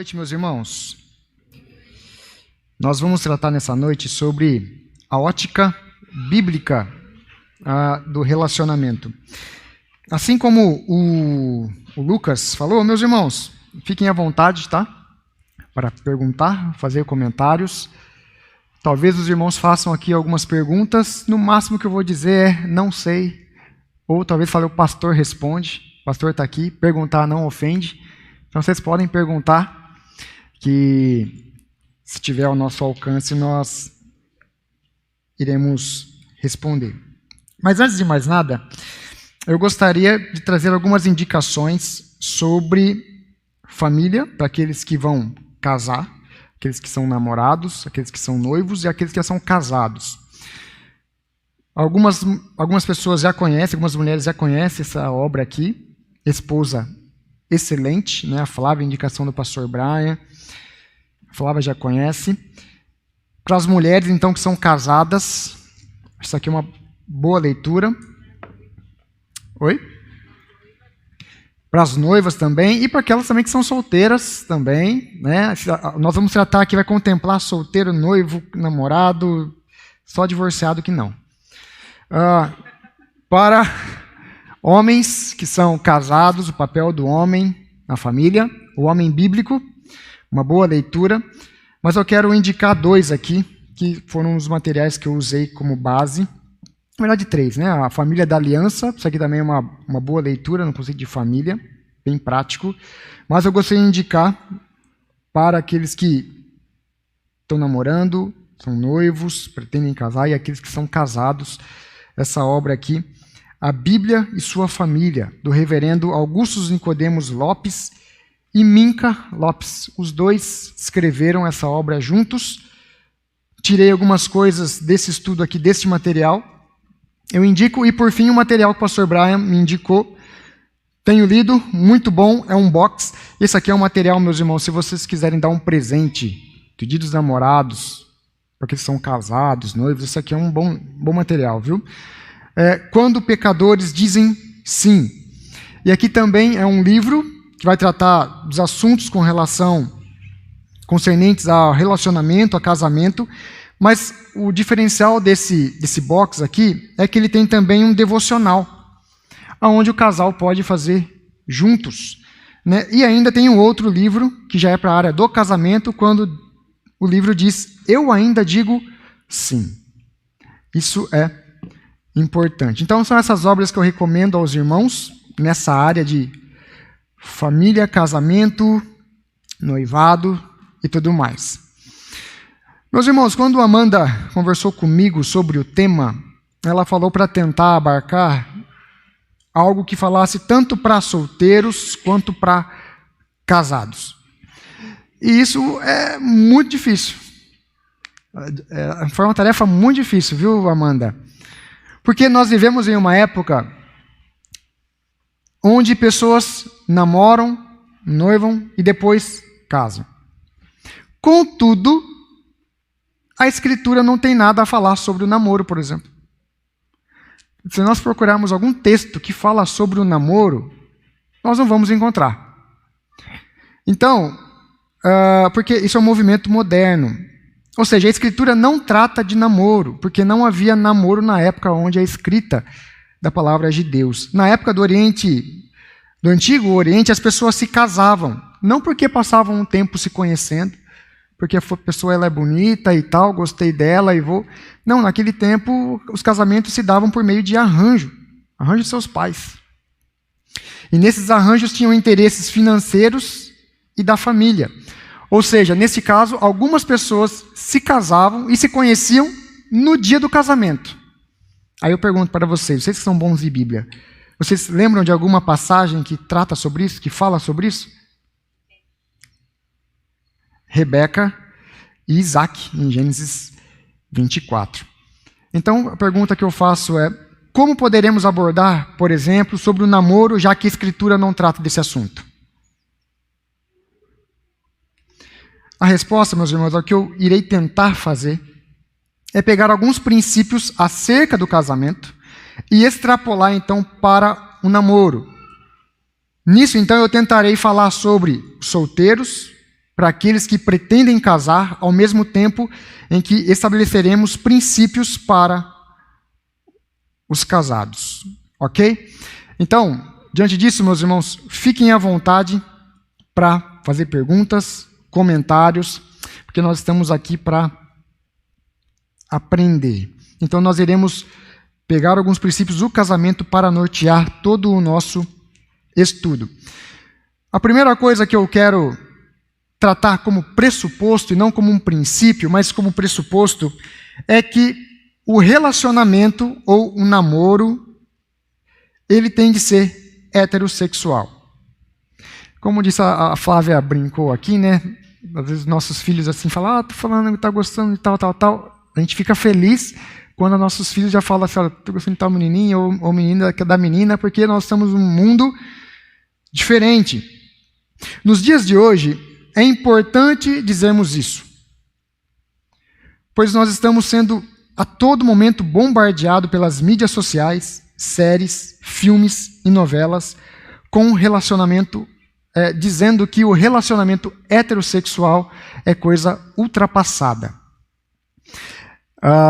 noite, meus irmãos. Nós vamos tratar nessa noite sobre a ótica bíblica do relacionamento. Assim como o Lucas falou, meus irmãos, fiquem à vontade, tá? Para perguntar, fazer comentários. Talvez os irmãos façam aqui algumas perguntas. No máximo que eu vou dizer é não sei. Ou talvez fale o pastor responde. O pastor está aqui. Perguntar não ofende. Então vocês podem perguntar, que se tiver ao nosso alcance nós iremos responder. Mas antes de mais nada, eu gostaria de trazer algumas indicações sobre família, para aqueles que vão casar, aqueles que são namorados, aqueles que são noivos e aqueles que são casados. Algumas pessoas já conhecem, algumas mulheres já conhecem essa obra aqui, Esposa Excelente, né? A Flávia, indicação do pastor Brian. A Flávia já conhece. Para as mulheres, então, que são casadas, isso aqui é uma boa leitura. Oi? Para as noivas também, e para aquelas também que são solteiras também, né? Nós vamos tratar aqui, vai contemplar solteiro, noivo, namorado, só divorciado que não. Para homens que são casados, o papel do homem na família, o homem bíblico, uma boa leitura. Mas eu quero indicar dois aqui, que foram os materiais que eu usei como base. Na verdade, três, né? A Família da Aliança, isso aqui também é uma boa leitura no conceito de família, bem prático. Mas eu gostaria de indicar para aqueles que estão namorando, são noivos, pretendem casar, e aqueles que são casados, essa obra aqui, A Bíblia e Sua Família, do reverendo Augusto Nicodemos Lopes e Minka Lopes. Os dois escreveram essa obra juntos. Tirei algumas coisas desse estudo aqui, deste material. Eu indico, e por fim, o material que o pastor Brian me indicou. Tenho lido, muito bom, é um box. Esse aqui é um material, meus irmãos, se vocês quiserem dar um presente, pedidos namorados, para aqueles que são casados, noivos, esse aqui é um bom material, viu? Quando pecadores dizem sim. E aqui também é um livro que vai tratar dos assuntos com relação concernentes ao relacionamento, a casamento, mas o diferencial desse box aqui é que ele tem também um devocional, onde o casal pode fazer juntos, né? E ainda tem um outro livro, que já é para a área do casamento, quando o livro diz, eu ainda digo sim. Isso é importante. Então, são essas obras que eu recomendo aos irmãos, nessa área de família, casamento, noivado e tudo mais. Meus irmãos, quando a Amanda conversou comigo sobre o tema, ela falou para tentar abarcar algo que falasse tanto para solteiros quanto para casados. E isso é muito difícil. Foi uma tarefa muito difícil, viu, Amanda? Porque nós vivemos em uma época onde pessoas namoram, noivam e depois casam. Contudo, a Escritura não tem nada a falar sobre o namoro, por exemplo. Se nós procurarmos algum texto que fala sobre o namoro, nós não vamos encontrar. Então, porque isso é um movimento moderno. Ou seja, a Escritura não trata de namoro, porque não havia namoro na época onde é escrita da palavra de Deus. Na época do Antigo Oriente, as pessoas se casavam, não porque passavam um tempo se conhecendo, porque a pessoa ela é bonita e tal, gostei dela e vou... Não, naquele tempo os casamentos se davam por meio de arranjo de seus pais. E nesses arranjos tinham interesses financeiros e da família. Ou seja, nesse caso, algumas pessoas se casavam e se conheciam no dia do casamento. Aí eu pergunto para vocês que são bons de Bíblia, vocês lembram de alguma passagem que trata sobre isso, que fala sobre isso? Rebeca e Isaac, em Gênesis 24. Então, a pergunta que eu faço é, como poderemos abordar, por exemplo, sobre o namoro, já que a Escritura não trata desse assunto? A resposta, meus irmãos, o que eu irei tentar fazer é pegar alguns princípios acerca do casamento e extrapolar, então, para o namoro. Nisso, então, eu tentarei falar sobre solteiros, para aqueles que pretendem casar, ao mesmo tempo em que estabeleceremos princípios para os casados. Ok? Então, diante disso, meus irmãos, fiquem à vontade para fazer perguntas, comentários, porque nós estamos aqui para aprender. Então, nós iremos pegar alguns princípios do casamento para nortear todo o nosso estudo. A primeira coisa que eu quero tratar como pressuposto, e não como um princípio, mas como pressuposto, é que o relacionamento ou o namoro, ele tem de ser heterossexual. Como disse a Flávia, brincou aqui, né? Às vezes nossos filhos assim falam, tô falando que tá gostando de tal. A gente fica feliz quando nossos filhos já falam assim, tô gostando de tal menininho ou menina que é da menina, porque nós estamos num mundo diferente. Nos dias de hoje, é importante dizermos isso, pois nós estamos sendo a todo momento bombardeados pelas mídias sociais, séries, filmes e novelas com relacionamento, dizendo que o relacionamento heterossexual é coisa ultrapassada.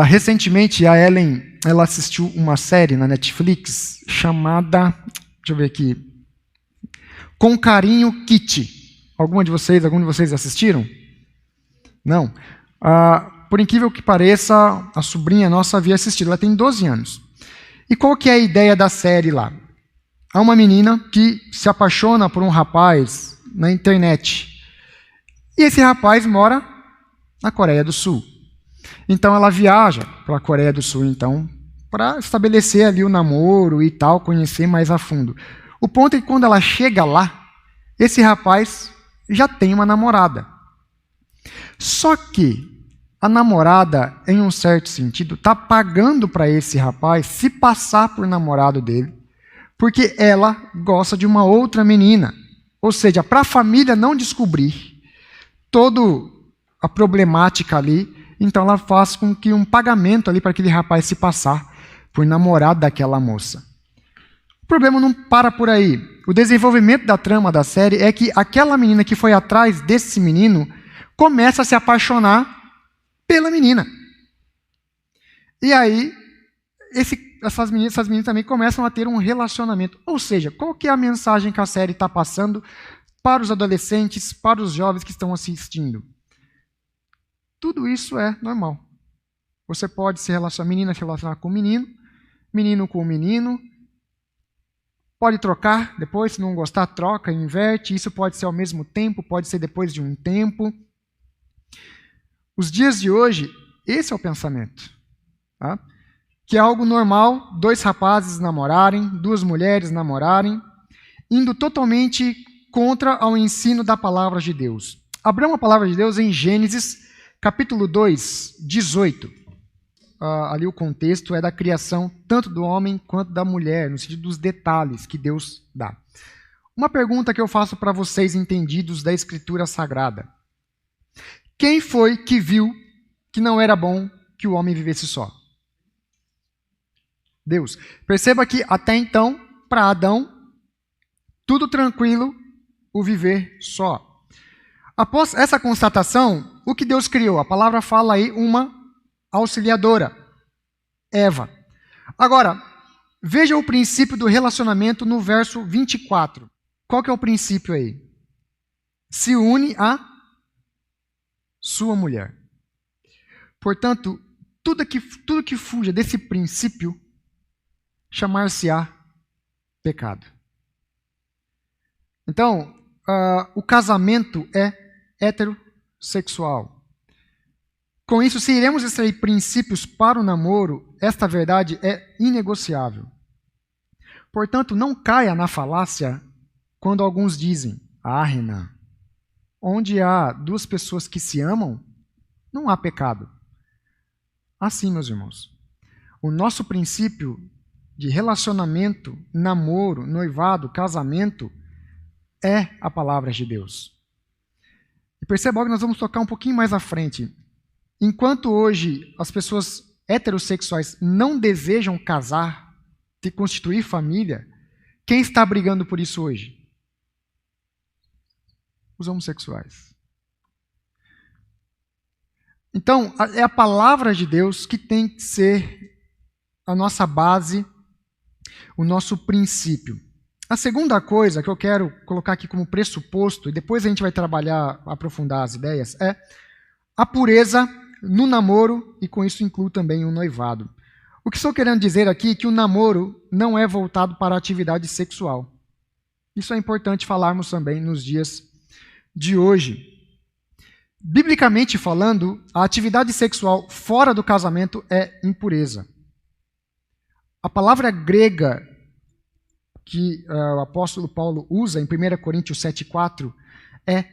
Recentemente, a Ellen ela assistiu uma série na Netflix chamada, deixa eu ver aqui, Com Carinho, Kitty. Algum de vocês assistiram? Não? Por incrível que pareça, a sobrinha nossa havia assistido. Ela tem 12 anos. E qual que é a ideia da série lá? Há uma menina que se apaixona por um rapaz na internet. E esse rapaz mora na Coreia do Sul. Então ela viaja para a Coreia do Sul, então, para estabelecer ali o namoro e tal, conhecer mais a fundo. O ponto é que quando ela chega lá, esse rapaz já tem uma namorada. Só que a namorada, em um certo sentido, está pagando para esse rapaz se passar por namorado dele, porque ela gosta de uma outra menina. Ou seja, para a família não descobrir toda a problemática ali, então ela faz com que um pagamento ali para aquele rapaz se passar por namorado daquela moça. O problema não para por aí. O desenvolvimento da trama da série é que aquela menina que foi atrás desse menino começa a se apaixonar pela menina. E aí, essas meninas também começam a ter um relacionamento. Ou seja, qual que é a mensagem que a série está passando para os adolescentes, para os jovens que estão assistindo? Tudo isso é normal. Você pode se relacionar com o menino, menino com o menino, pode trocar depois, se não gostar, troca, inverte. Isso pode ser ao mesmo tempo, pode ser depois de um tempo. Os dias de hoje, esse é o pensamento. Tá? Que é algo normal, 2 rapazes namorarem, 2 mulheres namorarem, indo totalmente contra ao ensino da palavra de Deus. Abramos a palavra de Deus em Gênesis, capítulo 2, 18. Ali o contexto é da criação tanto do homem quanto da mulher, no sentido dos detalhes que Deus dá. Uma pergunta que eu faço para vocês entendidos da Escritura Sagrada. Quem foi que viu que não era bom que o homem vivesse só? Deus. Perceba que até então, para Adão, tudo tranquilo, o viver só. Após essa constatação, o que Deus criou? A palavra fala aí uma auxiliadora, Eva. Agora, veja o princípio do relacionamento no verso 24. Qual que é o princípio aí? Se une a sua mulher. Portanto, tudo que fuja desse princípio chamar-se-á pecado. Então, o casamento é heterossexual. Com isso, se iremos extrair princípios para o namoro, esta verdade é inegociável. Portanto, não caia na falácia quando alguns dizem, Renan, onde há 2 pessoas que se amam, não há pecado. Assim, meus irmãos, o nosso princípio de relacionamento, namoro, noivado, casamento, é a palavra de Deus. E perceba que nós vamos tocar um pouquinho mais à frente. Enquanto hoje as pessoas heterossexuais não desejam casar, de constituir família, quem está brigando por isso hoje? Os homossexuais. Então, é a palavra de Deus que tem que ser a nossa base, o nosso princípio. A segunda coisa que eu quero colocar aqui como pressuposto, e depois a gente vai trabalhar, aprofundar as ideias, é a pureza no namoro, e com isso incluo também o noivado. O que estou querendo dizer aqui é que o namoro não é voltado para a atividade sexual. Isso é importante falarmos também nos dias de hoje. Biblicamente falando, a atividade sexual fora do casamento é impureza. A palavra grega que o apóstolo Paulo usa em 1 Coríntios 7,4 é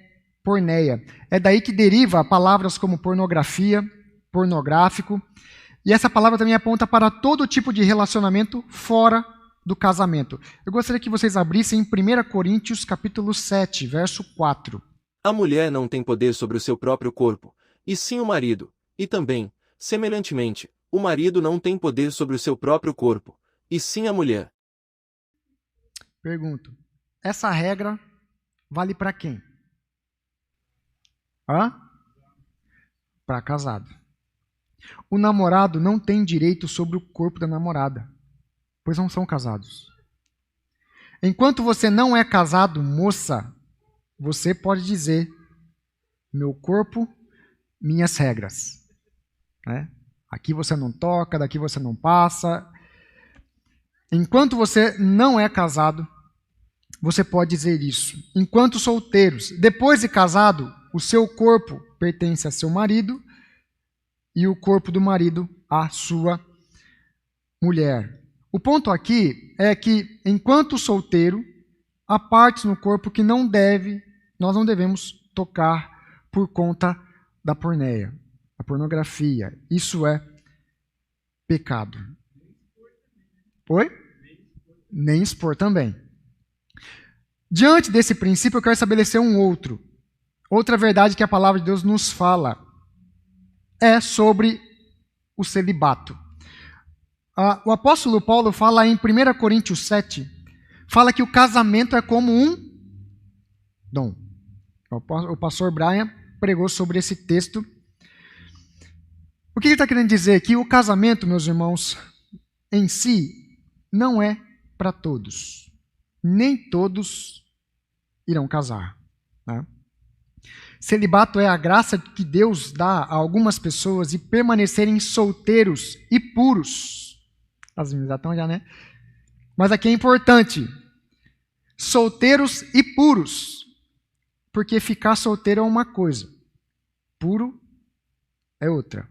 porneia. É daí que deriva palavras como pornografia, pornográfico, e essa palavra também aponta para todo tipo de relacionamento fora do casamento. Eu gostaria que vocês abrissem em 1 Coríntios capítulo 7, verso 4. A mulher não tem poder sobre o seu próprio corpo, e sim o marido, e também, semelhantemente, o marido não tem poder sobre o seu próprio corpo, e sim a mulher. Pergunto, essa regra vale para quem? Para casado. O namorado não tem direito sobre o corpo da namorada, pois não são casados. Enquanto você não é casado, moça, você pode dizer, meu corpo, minhas regras. Né? Aqui você não toca, daqui você não passa. Enquanto você não é casado, você pode dizer isso. Enquanto solteiros, depois de casado, o seu corpo pertence a seu marido e o corpo do marido à sua mulher. O ponto aqui é que, enquanto solteiro, há partes no corpo que nós não devemos tocar por conta da porneia, a pornografia. Isso é pecado. Oi? Nem expor também. Diante desse princípio, eu quero estabelecer um outro. Outra verdade que a palavra de Deus nos fala é sobre o celibato. O apóstolo Paulo fala em 1 Coríntios 7, fala que o casamento é como um dom. O pastor Brian pregou sobre esse texto. O que ele está querendo dizer? Que o casamento, meus irmãos, em si, não é para todos. Nem todos irão casar. Né? Celibato é a graça que Deus dá a algumas pessoas de permanecerem solteiros e puros. As meninas já estão já, né? Mas aqui é importante. Solteiros e puros. Porque ficar solteiro é uma coisa. Puro é outra.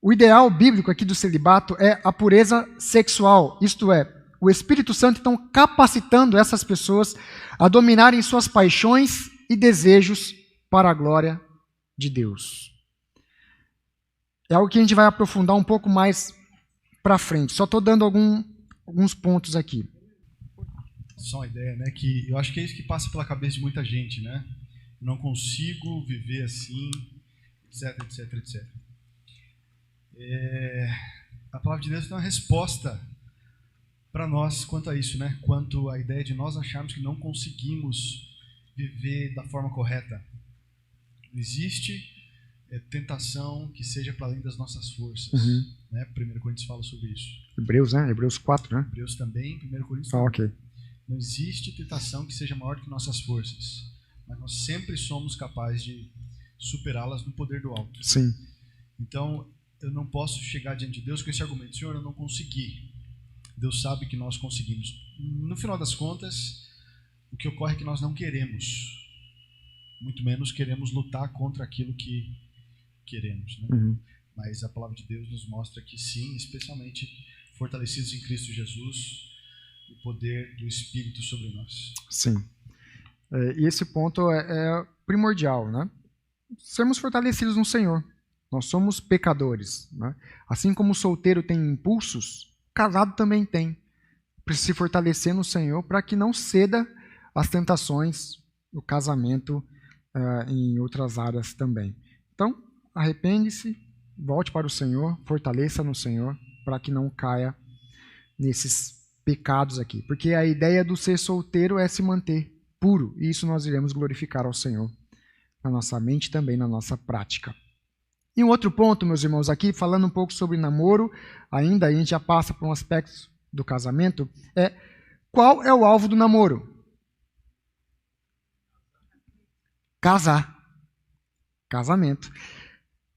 O ideal bíblico aqui do celibato é a pureza sexual. Isto é, o Espírito Santo está capacitando essas pessoas a dominarem suas paixões e desejos para a glória de Deus. É algo que a gente vai aprofundar um pouco mais para frente. Só estou dando alguns pontos aqui. Só uma ideia, né? Que eu acho que é isso que passa pela cabeça de muita gente, né? Eu não consigo viver assim, etc, etc, etc. A palavra de Deus dá uma resposta para nós quanto a isso, né? Quanto à ideia de nós acharmos que não conseguimos viver da forma correta. Não existe tentação que seja para além das nossas forças. Né? 1 Coríntios fala sobre isso. Hebreus, né? Hebreus 4, né? Hebreus também, 1 Coríntios também. Ok. Não existe tentação que seja maior que nossas forças, mas nós sempre somos capazes de superá-las no poder do alto. Sim. Então, eu não posso chegar diante de Deus com esse argumento: Senhor, eu não consegui. Deus sabe que nós conseguimos. No final das contas, o que ocorre é que nós não queremos, muito menos queremos lutar contra aquilo que queremos. Né? Mas a palavra de Deus nos mostra que sim, especialmente fortalecidos em Cristo Jesus, o poder do Espírito sobre nós. Sim. E esse ponto é primordial, né? Sermos fortalecidos no Senhor. Nós somos pecadores. Né? Assim como o solteiro tem impulsos, o casado também tem. Precisa se fortalecer no Senhor para que não ceda às tentações do casamento em outras áreas também. Então, arrepende-se, volte para o Senhor, fortaleça no Senhor para que não caia nesses pecados aqui. Porque a ideia do ser solteiro é se manter puro. E isso nós iremos glorificar ao Senhor na nossa mente e também na nossa prática. E um outro ponto, meus irmãos, aqui, falando um pouco sobre namoro, ainda a gente já passa por um aspecto do casamento, é qual é o alvo do namoro? Casar. Casamento.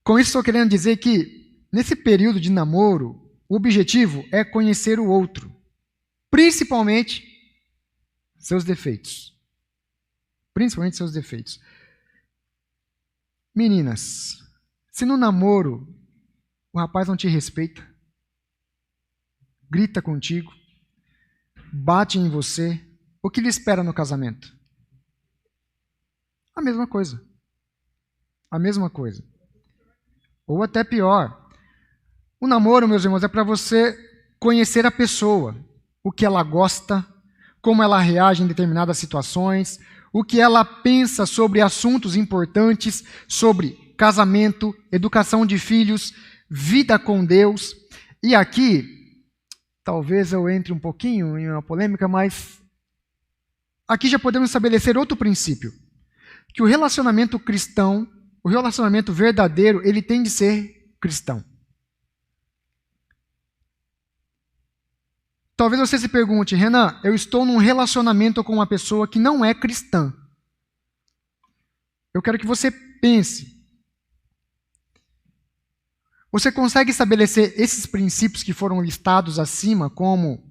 Com isso, estou querendo dizer que, nesse período de namoro, o objetivo é conhecer o outro, principalmente seus defeitos. Principalmente seus defeitos. Meninas, se no namoro o rapaz não te respeita, grita contigo, bate em você, o que lhe espera no casamento? A mesma coisa. A mesma coisa. Ou até pior. O namoro, meus irmãos, é para você conhecer a pessoa, o que ela gosta, como ela reage em determinadas situações, o que ela pensa sobre assuntos importantes, sobre casamento, educação de filhos, vida com Deus. E aqui, talvez eu entre um pouquinho em uma polêmica, mas aqui já podemos estabelecer outro princípio, que o relacionamento cristão, o relacionamento verdadeiro, ele tem de ser cristão. Talvez você se pergunte, Renan, eu estou num relacionamento com uma pessoa que não é cristã. Eu quero que você pense. Você consegue estabelecer esses princípios que foram listados acima, como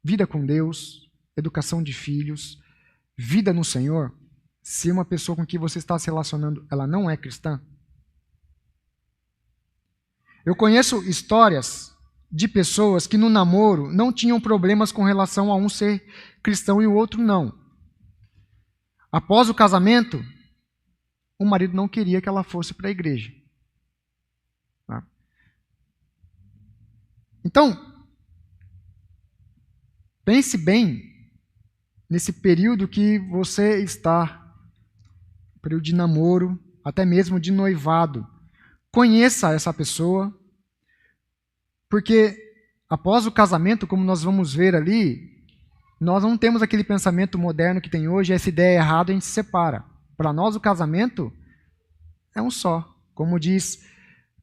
vida com Deus, educação de filhos, vida no Senhor, se uma pessoa com quem você está se relacionando, ela não é cristã? Eu conheço histórias de pessoas que no namoro não tinham problemas com relação a um ser cristão e o outro não. Após o casamento, o marido não queria que ela fosse para a igreja. Tá? Então, pense bem nesse período que você está, período de namoro, até mesmo de noivado. Conheça essa pessoa, porque após o casamento, como nós vamos ver ali, nós não temos aquele pensamento moderno que tem hoje, essa ideia errada, a gente se separa. Para nós, o casamento é um só. Como diz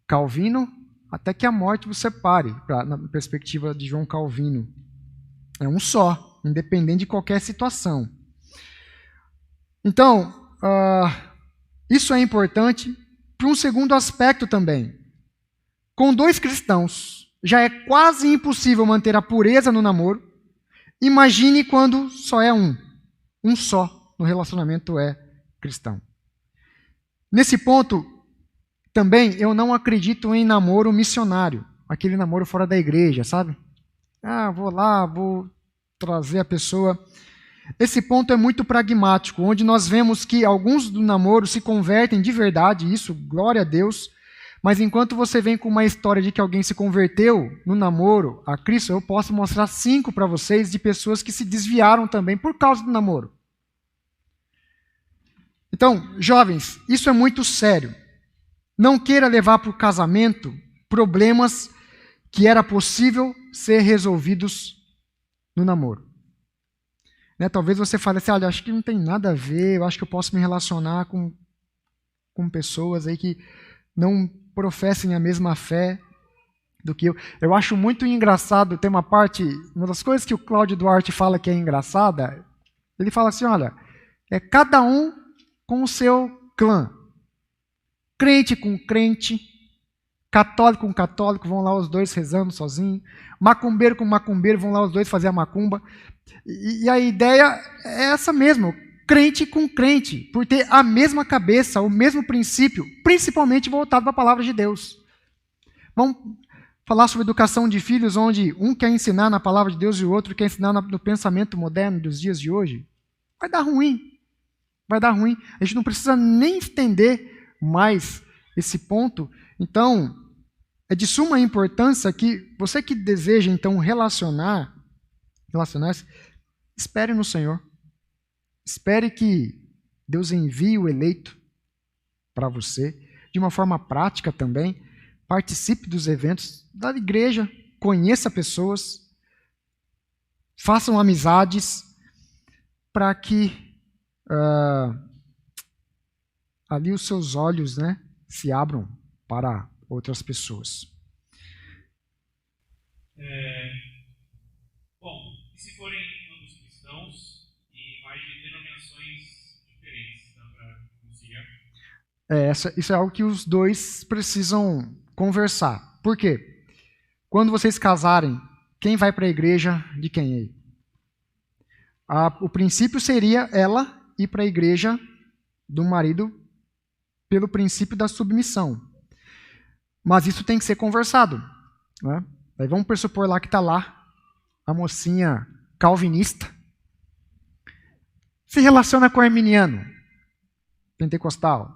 Calvino, até que a morte vos separe, na perspectiva de João Calvino. É um só, independente de qualquer situação. Então, isso é importante para um segundo aspecto também. Com dois cristãos, já é quase impossível manter a pureza no namoro. Imagine quando só é um só no relacionamento é cristão. Nesse ponto, também eu não acredito em namoro missionário, aquele namoro fora da igreja, sabe? Vou lá, vou trazer a pessoa. Esse ponto é muito pragmático, onde nós vemos que alguns do namoro se convertem de verdade, isso, glória a Deus, mas enquanto você vem com uma história de que alguém se converteu no namoro a Cristo, eu posso mostrar 5 para vocês de pessoas que se desviaram também por causa do namoro. Então, jovens, isso é muito sério. Não queira levar para o casamento problemas que era possível ser resolvidos no namoro. Talvez você fale assim, olha, acho que não tem nada a ver, eu acho que eu posso me relacionar com pessoas aí que não professem a mesma fé do que eu. Eu acho muito engraçado, tem uma das coisas que o Cláudio Duarte fala que é engraçada, ele fala assim, olha, é cada um com o seu clã. Crente com crente, católico com católico, vão lá os dois rezando sozinhos, macumbeiro com macumbeiro, vão lá os dois fazer a macumba. E a ideia é essa mesmo, crente com crente, por ter a mesma cabeça, o mesmo princípio, principalmente voltado para a palavra de Deus. Vamos falar sobre educação de filhos, onde um quer ensinar na palavra de Deus e o outro quer ensinar no pensamento moderno dos dias de hoje. Vai dar ruim. Vai dar ruim. A gente não precisa nem estender mais esse ponto. Então, é de suma importância que você que deseja, então, relacionar-se, espere no Senhor. Espere que Deus envie o eleito para você, de uma forma prática também. Participe dos eventos da igreja, conheça pessoas, façam amizades, para que ali os seus olhos se abram para outras pessoas. Bom, e se forem ambos cristãos e mais de denominações diferentes, dá para conciliar? Isso é algo que os dois precisam conversar. Por quê? Quando vocês casarem, quem vai para a igreja de quem aí? O princípio seria ela ir para a igreja do marido pelo princípio da submissão. Mas isso tem que ser conversado, né? Aí vamos pressupor lá que está lá a mocinha calvinista, se relaciona com o arminiano, pentecostal.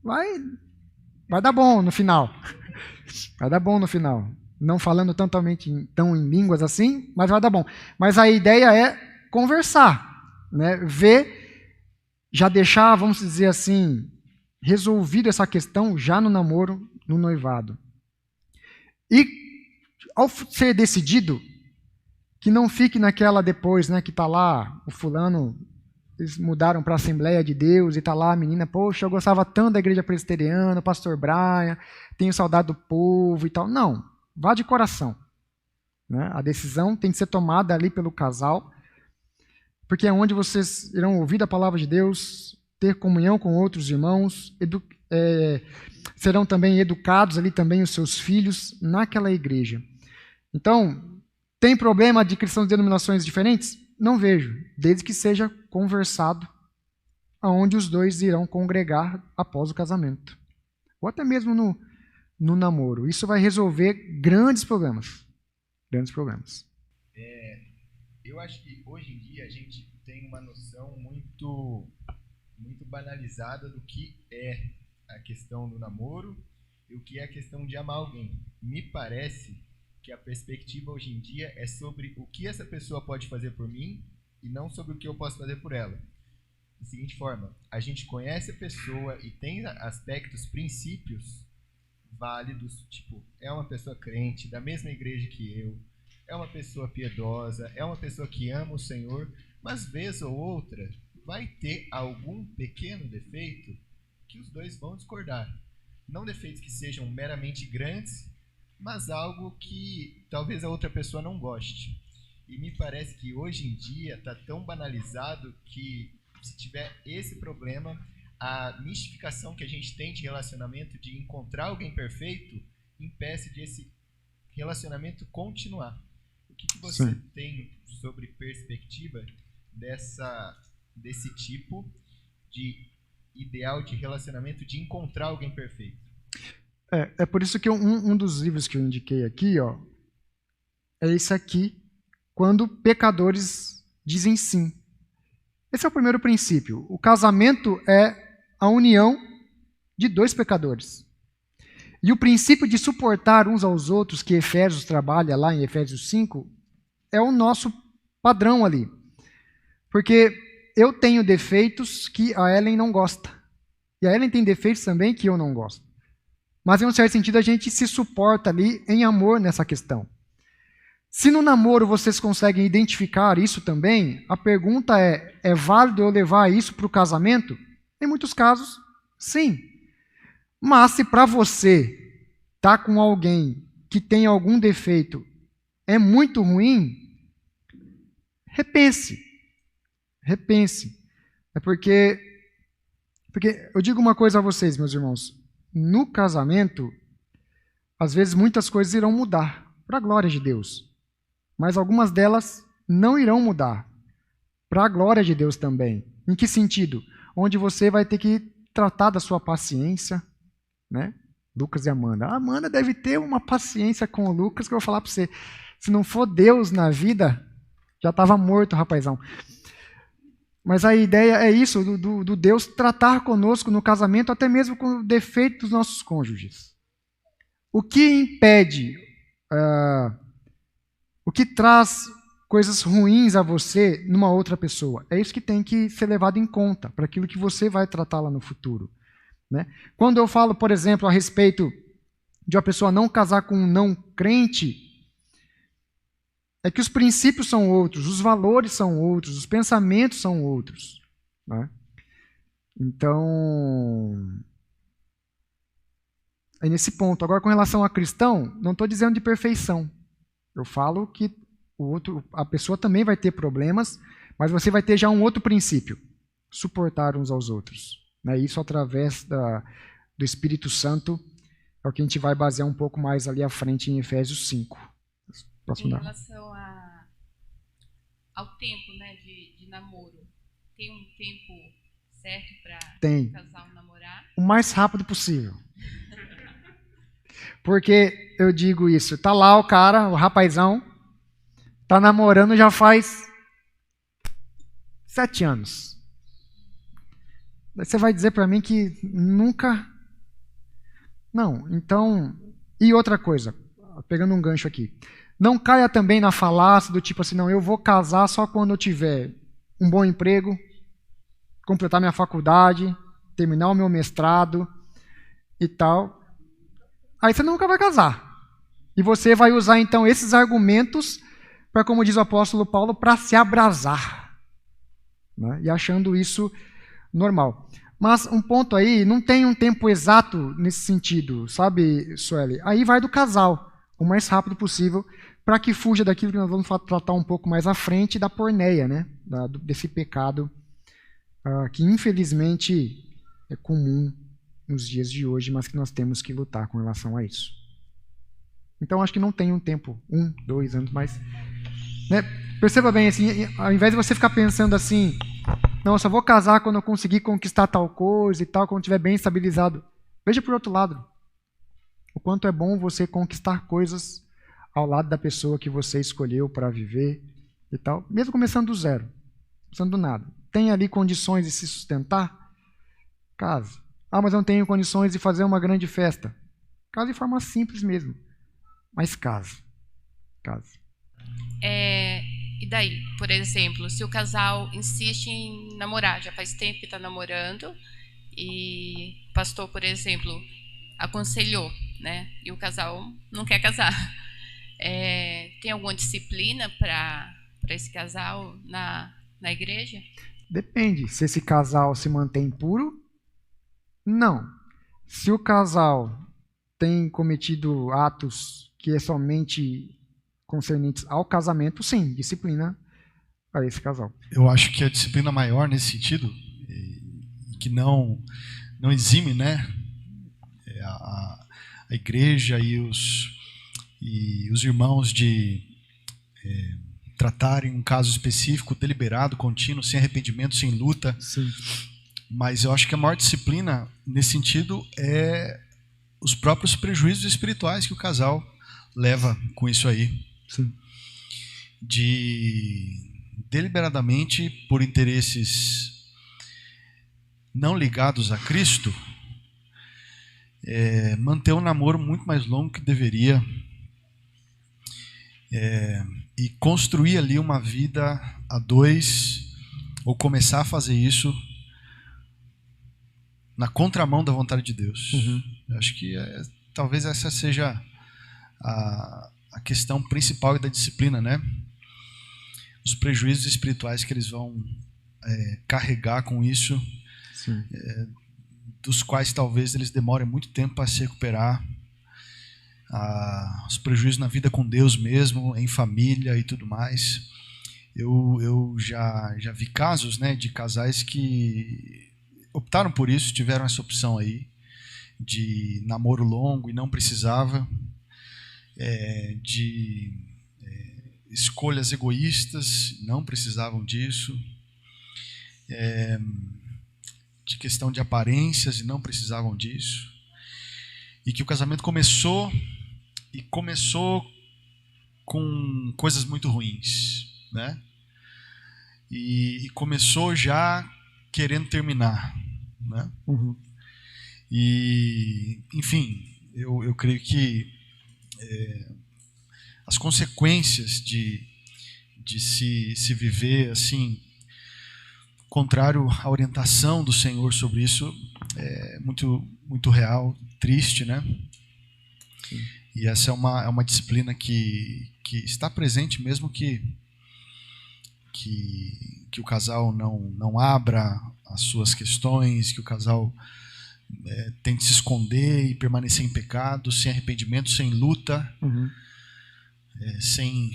Vai dar bom no final. Vai dar bom no final. Não falando tão em línguas assim, mas vai dar bom. Mas a ideia é conversar, né? Ver, já deixar, vamos dizer assim, resolvido essa questão já no namoro, no noivado. E, ao ser decidido, que não fique naquela depois, né, que está lá, o fulano, eles mudaram para a Assembleia de Deus, e está lá a menina, poxa, eu gostava tanto da igreja presbiteriana, pastor Brian, tenho saudade do povo e tal. Não, vá de coração, né? A decisão tem que ser tomada ali pelo casal, porque é onde vocês irão ouvir a palavra de Deus, ter comunhão com outros irmãos, serão também educados ali também os seus filhos naquela igreja. Então, tem problema de cristãos de denominações diferentes? Não vejo, desde que seja conversado aonde os dois irão congregar após o casamento. Ou até mesmo no namoro. Isso vai resolver grandes problemas. Grandes problemas. Eu acho que hoje em dia a gente tem uma noção muito banalizada do que é a questão do namoro e o que é a questão de amar alguém. Me parece que a perspectiva hoje em dia é sobre o que essa pessoa pode fazer por mim e não sobre o que eu posso fazer por ela. Da seguinte forma, a gente conhece a pessoa e tem aspectos, princípios válidos, tipo, é uma pessoa crente, da mesma igreja que eu, é uma pessoa piedosa, é uma pessoa que ama o Senhor, mas vez ou outra vai ter algum pequeno defeito que os dois vão discordar. Não defeitos que sejam meramente grandes, mas algo que talvez a outra pessoa não goste. E me parece que hoje em dia está tão banalizado que, se tiver esse problema, a mistificação que a gente tem de relacionamento, de encontrar alguém perfeito, impede de esse relacionamento continuar. O que você tem sobre perspectiva desse tipo de ideal de relacionamento, de encontrar alguém perfeito? É por isso que um dos livros que eu indiquei aqui, é esse aqui, Quando Pecadores Dizem Sim. Esse é o primeiro princípio. O casamento é a união de dois pecadores. E o princípio de suportar uns aos outros, que Efésios trabalha lá em Efésios 5, é o nosso padrão ali. Porque eu tenho defeitos que a Ellen não gosta. E a Ellen tem defeitos também que eu não gosto. Mas, em um certo sentido, a gente se suporta ali em amor nessa questão. Se no namoro vocês conseguem identificar isso também, a pergunta é válido eu levar isso para o casamento? Em muitos casos, sim. Mas se para você estar com alguém que tem algum defeito é muito ruim, repense. Repense. É porque eu digo uma coisa a vocês, meus irmãos. No casamento, às vezes muitas coisas irão mudar, para a glória de Deus. Mas algumas delas não irão mudar, para a glória de Deus também. Em que sentido? Onde você vai ter que tratar da sua paciência, né? Lucas e Amanda. A Amanda deve ter uma paciência com o Lucas, que eu vou falar para você. Se não for Deus na vida, já estava morto, rapazão. Mas a ideia é isso, do Deus tratar conosco no casamento, até mesmo com o defeito dos nossos cônjuges. O que impede, o que traz coisas ruins a você numa outra pessoa? É isso que tem que ser levado em conta, para aquilo que você vai tratar lá no futuro. Né? Quando eu falo, por exemplo, a respeito de uma pessoa não casar com um não crente, é que os princípios são outros, os valores são outros, os pensamentos são outros. Né? Então, é nesse ponto. Agora, com relação a cristão, não estou dizendo de perfeição. Eu falo que a pessoa também vai ter problemas, mas você vai ter já um outro princípio: suportar uns aos outros. Né? Isso através do Espírito Santo é o que a gente vai basear um pouco mais ali à frente em Efésios 5. Em relação ao tempo, né, de namoro, tem um tempo certo para o casal namorar? O mais rápido possível. Porque eu digo isso, tá lá o cara, o rapazão, tá namorando já faz 7 anos. Você vai dizer para mim que nunca... Não, então... E outra coisa, pegando um gancho aqui. Não caia também na falácia do tipo assim, não, eu vou casar só quando eu tiver um bom emprego, completar minha faculdade, terminar o meu mestrado e tal. Aí você nunca vai casar. E você vai usar então esses argumentos para, como diz o apóstolo Paulo, para se abrasar. Né? E achando isso normal. Mas um ponto aí, não tem um tempo exato nesse sentido, sabe, Sueli? Aí vai do casal, o mais rápido possível, para que fuja daquilo que nós vamos tratar um pouco mais à frente, da porneia, né? Desse pecado que infelizmente é comum nos dias de hoje, mas que nós temos que lutar com relação a isso. Então acho que não tem um tempo, 1, 2 anos, mas... Né? Perceba bem, assim, ao invés de você ficar pensando assim, não, eu só vou casar quando eu conseguir conquistar tal coisa e tal, quando estiver bem estabilizado. Veja por outro lado, o quanto é bom você conquistar coisas ao lado da pessoa que você escolheu para viver e tal, mesmo começando do zero, começando do nada. Tem ali condições de se sustentar? Case. Ah, mas eu não tenho condições de fazer uma grande festa. Case de forma simples mesmo, mas case. Case. E daí, por exemplo, se o casal insiste em namorar, já faz tempo que está namorando, e o pastor, por exemplo, aconselhou, né? E o casal não quer casar. Tem alguma disciplina para esse casal na igreja? Depende. Se esse casal se mantém puro, não. Se o casal tem cometido atos que é somente concernentes ao casamento, sim, disciplina a esse casal. Eu acho que a disciplina maior nesse sentido, que não exime, né, a igreja e os irmãos de tratarem um caso específico, deliberado, contínuo, sem arrependimento, sem luta. Sim. Mas eu acho que a maior disciplina nesse sentido é os próprios prejuízos espirituais que o casal leva com isso aí. Sim. De deliberadamente, por interesses não ligados a Cristo, manter um namoro muito mais longo que deveria, e construir ali uma vida a dois, ou começar a fazer isso na contramão da vontade de Deus. Uhum. Eu acho que talvez essa seja a questão principal da disciplina, né? Os prejuízos espirituais que eles vão carregar com isso, dos quais talvez eles demorem muito tempo para se recuperar, os prejuízos na vida com Deus mesmo, em família e tudo mais. Eu já vi casos, né, de casais que optaram por isso, tiveram essa opção aí de namoro longo e não precisava, de escolhas egoístas, não precisavam disso, de questão de aparências e não precisavam disso, e que o casamento começou com coisas muito ruins, né? E começou já querendo terminar, né? Uhum. E, enfim, eu creio que as consequências de se viver assim, contrário à orientação do Senhor sobre isso, é muito, muito real, triste, né? Sim. E essa é uma disciplina que está presente, mesmo que o casal não abra as suas questões, que o casal tente se esconder e permanecer em pecado, sem arrependimento, sem luta, sem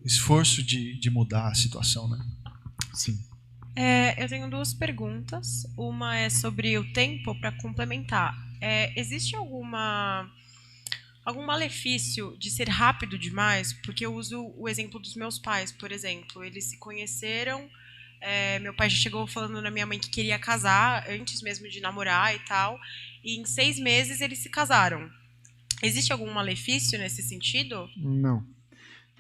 esforço de mudar a situação, né? Sim. Eu tenho duas perguntas. Uma é sobre o tempo, para complementar. Existe algum malefício de ser rápido demais? Porque eu uso o exemplo dos meus pais, por exemplo. Eles se conheceram, meu pai já chegou falando na minha mãe que queria casar, antes mesmo de namorar e tal, e em 6 meses eles se casaram. Existe algum malefício nesse sentido? Não.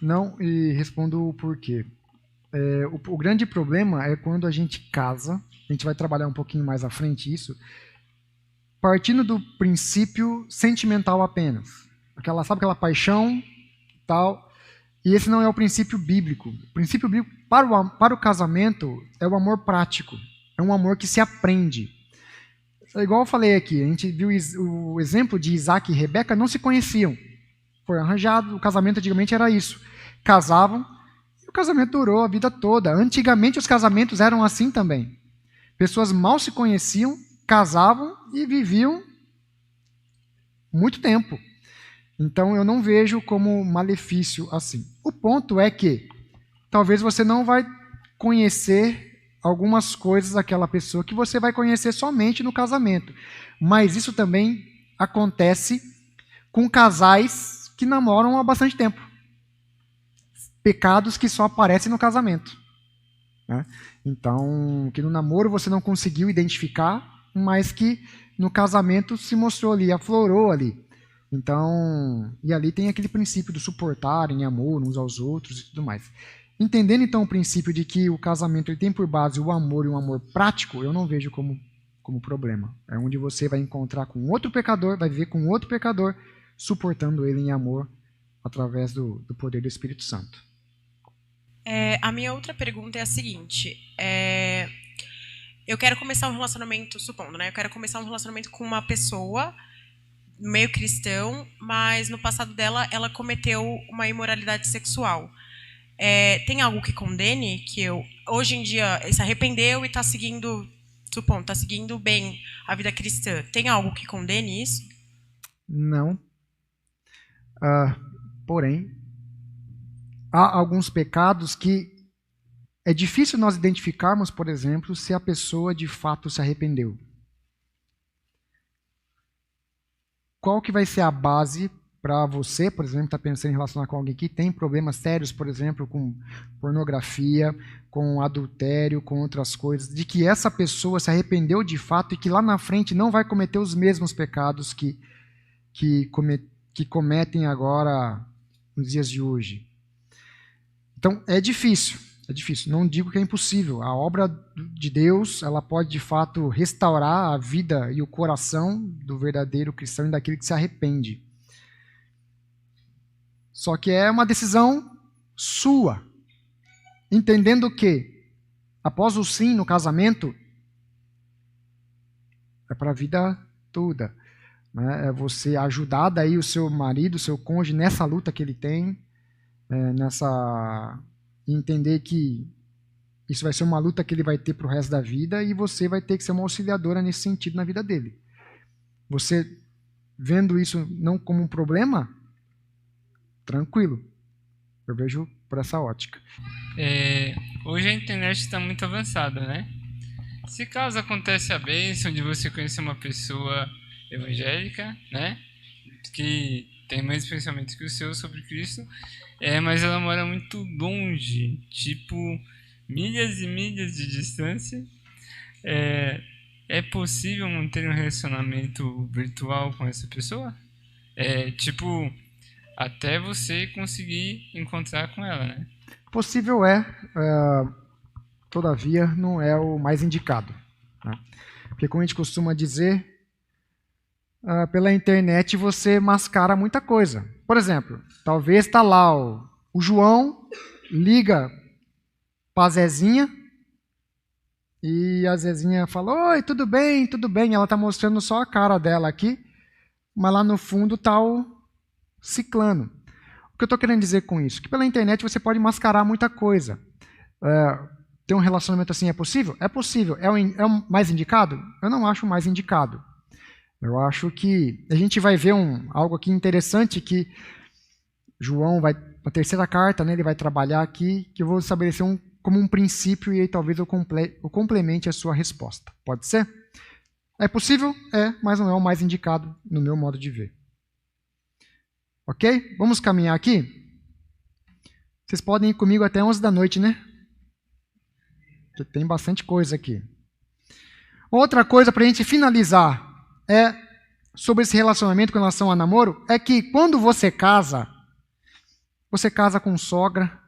Não, e respondo o porquê. O grande problema é quando a gente casa, a gente vai trabalhar um pouquinho mais à frente isso, partindo do princípio sentimental apenas. Sabe aquela paixão tal, e esse não é o princípio bíblico. O princípio bíblico para o casamento é o amor prático, é um amor que se aprende. Igual eu falei aqui, a gente viu o exemplo de Isaac e Rebeca, não se conheciam. Foi arranjado, o casamento antigamente era isso. Casavam, e o casamento durou a vida toda. Antigamente os casamentos eram assim também. Pessoas mal se conheciam, casavam e viviam muito tempo. Então eu não vejo como malefício assim. O ponto é que talvez você não vai conhecer algumas coisas daquela pessoa que você vai conhecer somente no casamento. Mas isso também acontece com casais que namoram há bastante tempo. Pecados que só aparecem no casamento, né? Então, que no namoro você não conseguiu identificar, mas que no casamento se mostrou ali, aflorou ali. Então, e ali tem aquele princípio do suportarem amor uns aos outros e tudo mais. Entendendo então o princípio de que o casamento ele tem por base o amor e um amor prático, eu não vejo como problema. É onde você vai encontrar com outro pecador, vai viver com outro pecador, suportando ele em amor através do poder do Espírito Santo. A minha outra pergunta é a seguinte. Eu quero começar um relacionamento, supondo, né? Eu quero começar um relacionamento com uma pessoa meio cristão, mas no passado dela, ela cometeu uma imoralidade sexual. Tem algo que condene que hoje em dia se arrependeu e está seguindo, supondo, está seguindo bem a vida cristã? Tem algo que condene isso? Não. Porém, há alguns pecados que é difícil nós identificarmos, por exemplo, se a pessoa de fato se arrependeu. Qual que vai ser a base para você, por exemplo, estar pensando em relacionar com alguém que tem problemas sérios, por exemplo, com pornografia, com adultério, com outras coisas, de que essa pessoa se arrependeu de fato e que lá na frente não vai cometer os mesmos pecados que cometem agora nos dias de hoje. Então, é difícil. Não digo que é impossível. A obra de Deus, ela pode de fato restaurar a vida e o coração do verdadeiro cristão e daquele que se arrepende. Só que é uma decisão sua, entendendo que após o sim no casamento é para a vida toda, né? É você ajudar daí o seu marido, o seu cônjuge nessa luta que ele tem, entender que isso vai ser uma luta que ele vai ter para o resto da vida e você vai ter que ser uma auxiliadora nesse sentido na vida dele. Você vendo isso não como um problema, tranquilo. Eu vejo por essa ótica. Hoje a internet está muito avançada, né? Se caso acontece a bênção de você conhecer uma pessoa evangélica, né? Que tem mais pensamento que o seu sobre Cristo, mas ela mora muito longe, tipo milhas e milhas de distância. É possível manter um relacionamento virtual com essa pessoa? Até você conseguir encontrar com ela, né? Possível todavia não é o mais indicado, né? Porque como a gente costuma dizer, pela internet você mascara muita coisa. Por exemplo, talvez está lá o João liga para a Zezinha e a Zezinha fala: oi, tudo bem, tudo bem. Ela está mostrando só a cara dela aqui, mas lá no fundo está o ciclano. O que eu estou querendo dizer com isso? Que pela internet você pode mascarar muita coisa. ter um relacionamento assim é possível? É possível. É o mais indicado? Eu não acho o mais indicado. Eu acho que a gente vai ver algo aqui interessante que João vai, na terceira carta, né, ele vai trabalhar aqui, que eu vou estabelecer como um princípio e aí talvez eu complemente a sua resposta. Pode ser? É possível? É, mas não é o mais indicado no meu modo de ver. Ok? Vamos caminhar aqui? Vocês podem ir comigo até 11 da noite, né? Porque tem bastante coisa aqui. Outra coisa para a gente finalizar sobre esse relacionamento com relação a namoro, é que quando você casa com sogra,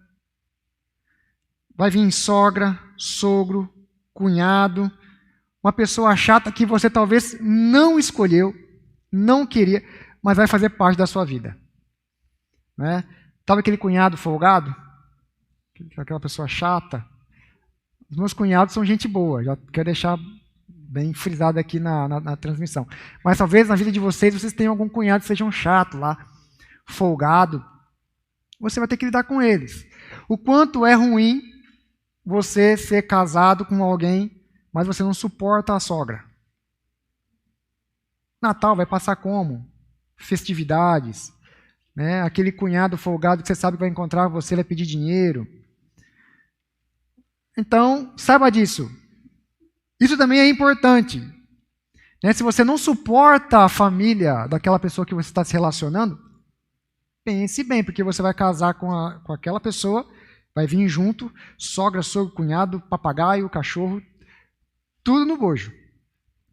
vai vir sogra, sogro, cunhado, uma pessoa chata que você talvez não escolheu, não queria, mas vai fazer parte da sua vida. Né? Sabe aquele cunhado folgado? Aquela pessoa chata? Os meus cunhados são gente boa, já quero deixar bem frisado aqui na transmissão. Mas talvez na vida de vocês tenham algum cunhado que seja um chato lá, folgado. Você vai ter que lidar com eles. O quanto é ruim você ser casado com alguém, mas você não suporta a sogra. Natal vai passar como? Festividades. Né? Aquele cunhado folgado que você sabe que vai encontrar você, vai pedir dinheiro. Então, saiba disso. Isso também é importante. Né? Se você não suporta a família daquela pessoa que você está se relacionando, pense bem, porque você vai casar com aquela pessoa, vai vir junto, sogra, sogro, cunhado, papagaio, cachorro, tudo no bojo.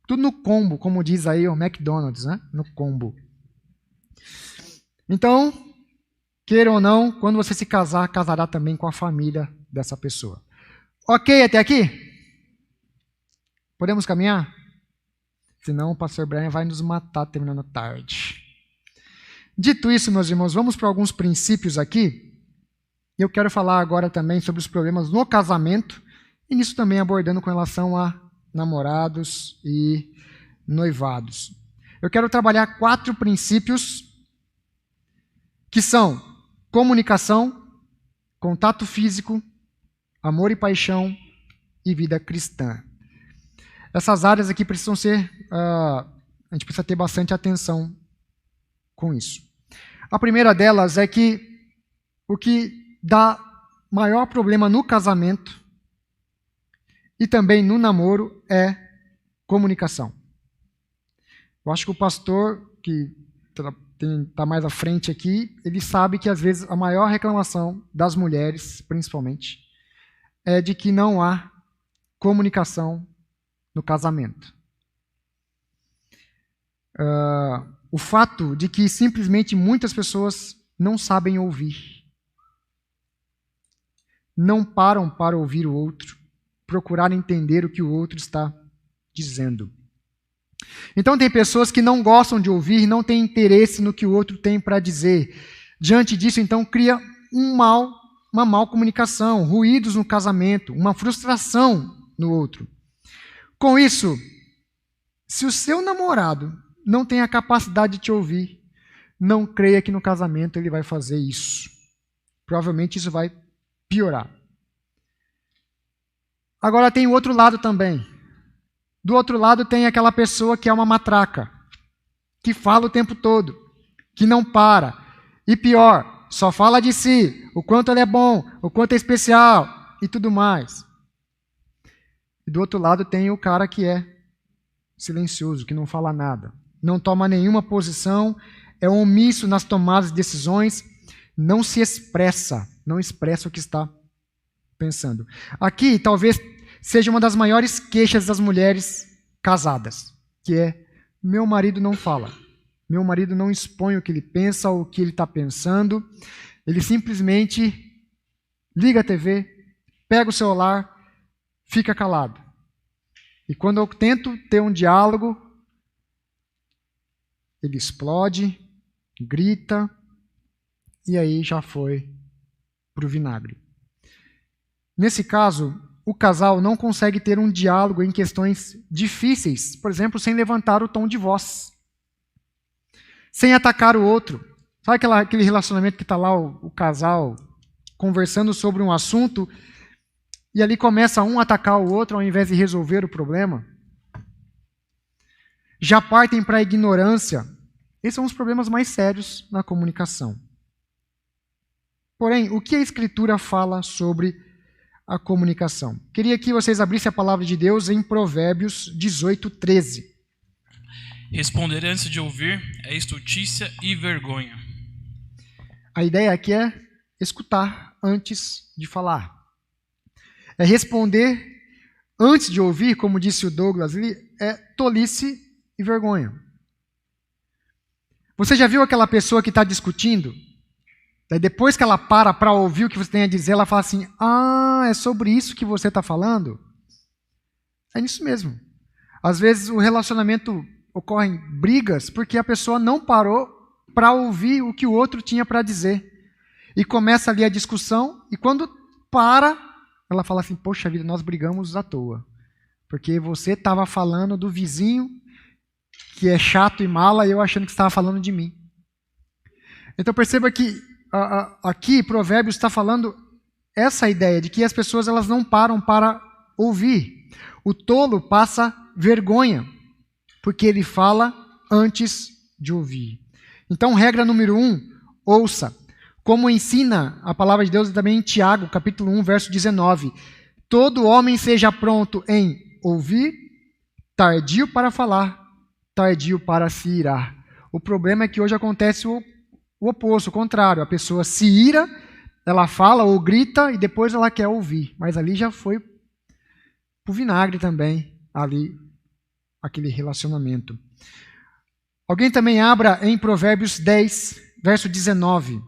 Tudo no combo, como diz aí o McDonald's, né? No combo. Então, queira ou não, quando você se casar, casará também com a família dessa pessoa. Ok até aqui? Podemos caminhar? Senão o pastor Brian vai nos matar terminando tarde. Dito isso, meus irmãos, vamos para alguns princípios aqui. Eu quero falar agora também sobre os problemas no casamento, e nisso também abordando com relação a namorados e noivados. Eu quero trabalhar 4 princípios que são comunicação, contato físico, amor e paixão e vida cristã. Essas áreas aqui precisam ser, a gente precisa ter bastante atenção com isso. A primeira delas é que o que dá maior problema no casamento e também no namoro é comunicação. Eu acho que o pastor, que está mais à frente aqui, ele sabe que às vezes a maior reclamação das mulheres, principalmente, é de que não há comunicação no casamento. O fato de que simplesmente muitas pessoas não sabem ouvir. Não param para ouvir o outro, procurar entender o que o outro está dizendo. Então tem pessoas que não gostam de ouvir, não têm interesse no que o outro tem para dizer. Diante disso, então, cria uma mal comunicação, ruídos no casamento, uma frustração no outro. Com isso, se o seu namorado não tem a capacidade de te ouvir, não creia que no casamento ele vai fazer isso. Provavelmente isso vai piorar. Agora tem o outro lado também. Do outro lado tem aquela pessoa que é uma matraca, que fala o tempo todo, que não para. E pior, só fala de si, o quanto ele é bom, o quanto é especial e tudo mais. E do outro lado tem o cara que é silencioso, que não fala nada, não toma nenhuma posição, é omisso nas tomadas de decisões, não se expressa, não expressa o que está pensando. Aqui talvez seja uma das maiores queixas das mulheres casadas, que é: meu marido não fala, meu marido não expõe o que ele pensa ou o que ele está pensando, ele simplesmente liga a TV, pega o celular, fica calado. E quando eu tento ter um diálogo, ele explode, grita, e aí já foi para o vinagre. Nesse caso, o casal não consegue ter um diálogo em questões difíceis, por exemplo, sem levantar o tom de voz, sem atacar o outro. Sabe aquele relacionamento que está lá o casal conversando sobre um assunto e ali começa um a atacar o outro ao invés de resolver o problema. Já partem para a ignorância. Esses são os problemas mais sérios na comunicação. Porém, o que a Escritura fala sobre a comunicação? Queria que vocês abrissem a palavra de Deus em Provérbios 18:13. Responder antes de ouvir é estultícia e vergonha. A ideia aqui é escutar antes de falar. É responder antes de ouvir, como disse o Douglas, é tolice e vergonha. Você já viu aquela pessoa que está discutindo? Daí depois que ela para ouvir o que você tem a dizer, ela fala assim, é sobre isso que você está falando? É nisso mesmo. Às vezes o relacionamento ocorrem brigas porque a pessoa não parou para ouvir o que o outro tinha para dizer. E começa ali a discussão, e quando para, ela fala assim, poxa vida, nós brigamos à toa. Porque você estava falando do vizinho, que é chato e mala, e eu achando que você estava falando de mim. Então perceba que aqui Provérbios está falando essa ideia de que as pessoas elas não param para ouvir. O tolo passa vergonha, porque ele fala antes de ouvir. Então, regra número 1, ouça. Como ensina a palavra de Deus também em Tiago, capítulo 1, verso 19. Todo homem seja pronto em ouvir, tardio para falar, tardio para se irar. O problema é que hoje acontece o oposto, o contrário. A pessoa se ira, ela fala ou grita e depois ela quer ouvir. Mas ali já foi pro vinagre também, ali, aquele relacionamento. Alguém também abra em Provérbios 10, verso 19.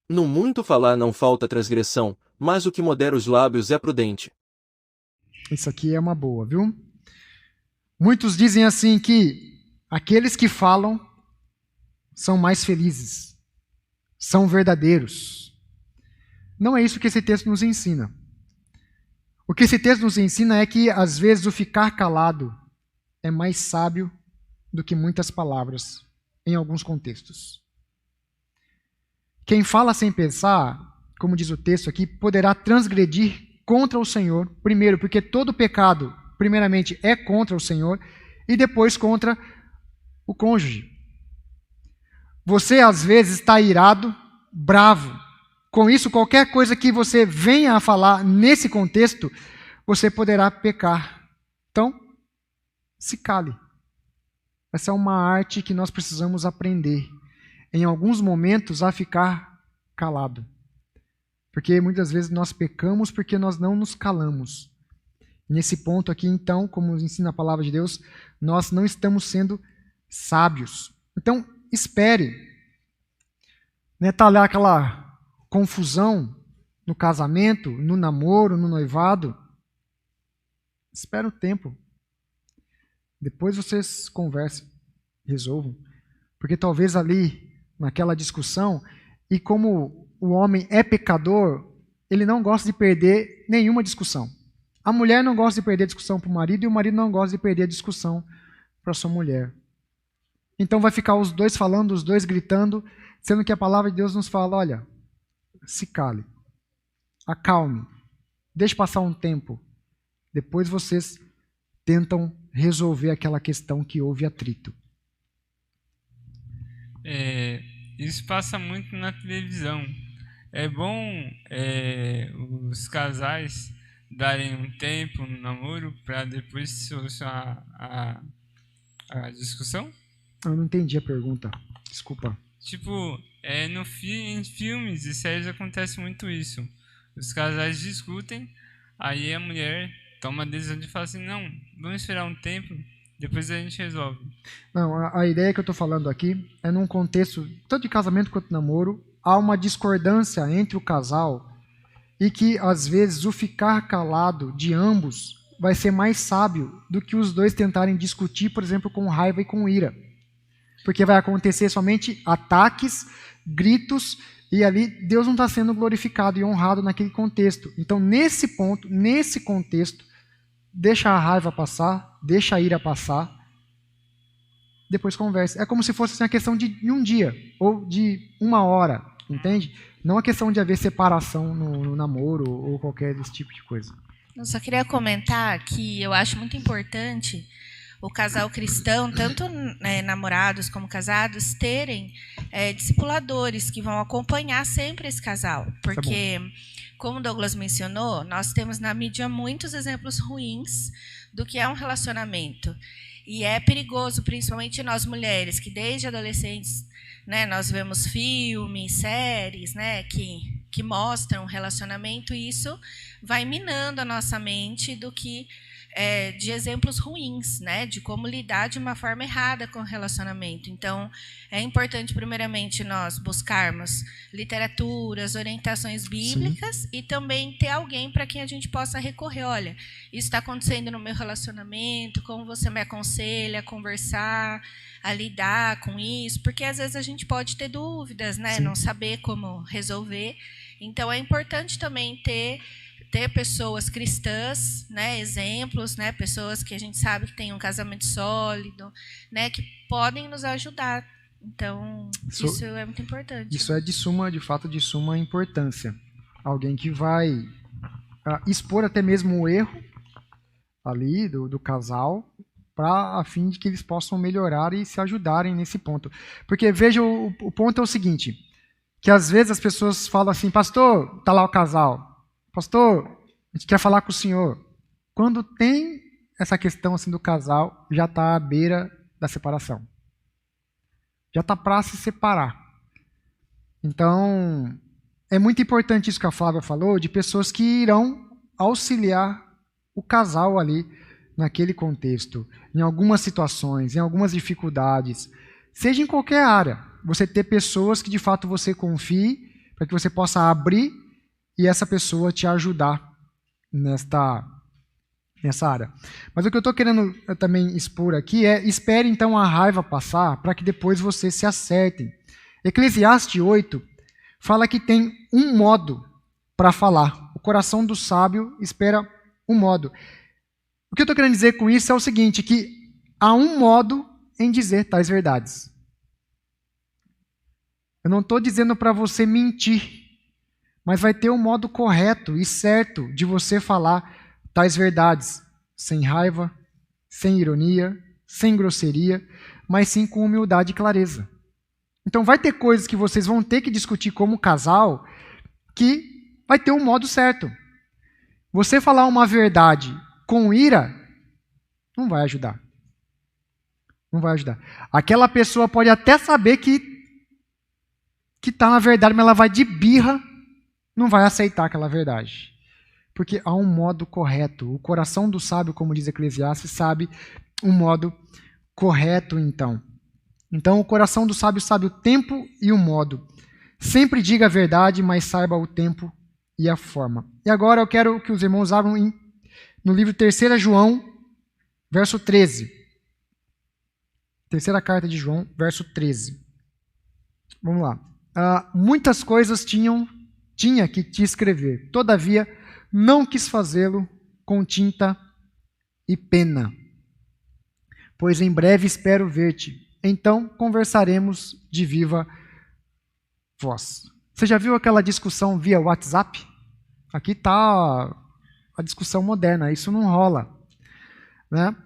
No muito falar não falta transgressão, mas o que modera os lábios é prudente. Isso aqui é uma boa, viu? Muitos dizem assim que aqueles que falam são mais felizes, são verdadeiros. Não é isso que esse texto nos ensina. O que esse texto nos ensina é que, às vezes, o ficar calado é mais sábio do que muitas palavras, em alguns contextos. Quem fala sem pensar, como diz o texto aqui, poderá transgredir contra o Senhor, primeiro, porque todo pecado, primeiramente, é contra o Senhor, e depois contra o cônjuge. Você, às vezes, está irado, bravo. Com isso, qualquer coisa que você venha a falar nesse contexto, você poderá pecar. Então, se cale. Essa é uma arte que nós precisamos aprender. Em alguns momentos, a ficar calado. Porque muitas vezes nós pecamos porque nós não nos calamos. Nesse ponto aqui, então, como nos ensina a palavra de Deus, nós não estamos sendo sábios. Então, espere. Está lá aquela confusão no casamento, no namoro, no noivado. Espera o tempo. Depois vocês conversem, resolvam. Porque talvez ali, naquela discussão, e como o homem é pecador, ele não gosta de perder nenhuma discussão. A mulher não gosta de perder discussão para o marido, e o marido não gosta de perder a discussão para sua mulher. Então vai ficar os dois falando, os dois gritando, sendo que a palavra de Deus nos fala, olha, se cale, acalme, deixe passar um tempo. Depois vocês tentam resolver aquela questão que houve atrito. Isso passa muito na televisão. É bom os casais darem um tempo no namoro para depois solucionar a discussão? Eu não entendi a pergunta. Desculpa. Tipo, em filmes e séries acontece muito isso. Os casais discutem, aí a mulher toma a decisão de falar assim, não, vamos esperar um tempo, depois a gente resolve. Não, a ideia que eu estou falando aqui é num contexto, tanto de casamento quanto de namoro, há uma discordância entre o casal e que, às vezes, o ficar calado de ambos vai ser mais sábio do que os dois tentarem discutir, por exemplo, com raiva e com ira. Porque vai acontecer somente ataques, gritos, e ali Deus não está sendo glorificado e honrado naquele contexto. Então, nesse ponto, nesse contexto, deixa a raiva passar, deixa a ira passar, depois conversa. É como se fosse assim, a questão de um dia, ou de uma hora, entende? Não a questão de haver separação no namoro ou qualquer desse tipo de coisa. Eu só queria comentar que eu acho muito importante o casal cristão, tanto namorados como casados, terem discipuladores que vão acompanhar sempre esse casal. Porque, como o Douglas mencionou, nós temos na mídia muitos exemplos ruins do que é um relacionamento. E é perigoso, principalmente nós mulheres, que desde adolescentes, né, nós vemos filmes, séries, né, que mostram relacionamento, e isso vai minando a nossa mente de exemplos ruins, né, de como lidar de uma forma errada com o relacionamento. Então, é importante, primeiramente, nós buscarmos literaturas, orientações bíblicas. Sim. E também ter alguém para quem a gente possa recorrer. Olha, isso está acontecendo no meu relacionamento, como você me aconselha a conversar, a lidar com isso, porque às vezes a gente pode ter dúvidas, né, Sim. não saber como resolver. Então, é importante também ter pessoas cristãs, né, exemplos, né, pessoas que a gente sabe que têm um casamento sólido, né, que podem nos ajudar. Então, isso é muito importante. Isso é de fato de suma importância. Alguém que vai expor até mesmo o erro ali do casal, a fim de que eles possam melhorar e se ajudarem nesse ponto. Porque, veja, o ponto é o seguinte, que às vezes as pessoas falam assim, pastor, tá lá o casal, pastor, a gente quer falar com o senhor. Quando tem essa questão assim do casal, já está à beira da separação. Já está para se separar. Então, é muito importante isso que a Flávia falou, de pessoas que irão auxiliar o casal ali naquele contexto, em algumas situações, em algumas dificuldades, seja em qualquer área. Você ter pessoas que de fato você confie, para que você possa abrir e essa pessoa te ajudar nessa área. Mas o que eu estou querendo também expor aqui é, espere então a raiva passar para que depois vocês se acertem. Eclesiastes 8 fala que tem um modo para falar. O coração do sábio espera um modo. O que eu estou querendo dizer com isso é o seguinte, que há um modo em dizer tais verdades. Eu não estou dizendo para você mentir, mas vai ter um modo correto e certo de você falar tais verdades, sem raiva, sem ironia, sem grosseria, mas sim com humildade e clareza. Então vai ter coisas que vocês vão ter que discutir como casal, que vai ter um modo certo. Você falar uma verdade com ira, não vai ajudar. Não vai ajudar. Aquela pessoa pode até saber que está na verdade, mas ela vai de birra, não vai aceitar aquela verdade. Porque há um modo correto. O coração do sábio, como diz Eclesiastes, sabe um modo correto, então. Então, o coração do sábio sabe o tempo e o modo. Sempre diga a verdade, mas saiba o tempo e a forma. E agora eu quero que os irmãos abram no livro 3 João, verso 13. Terceira carta de João, verso 13. Vamos lá. Muitas coisas tinha que te escrever. Todavia, não quis fazê-lo com tinta e pena. Pois em breve espero ver-te. Então conversaremos de viva voz. Você já viu aquela discussão via WhatsApp? Aqui está a discussão moderna. Isso não rola, né?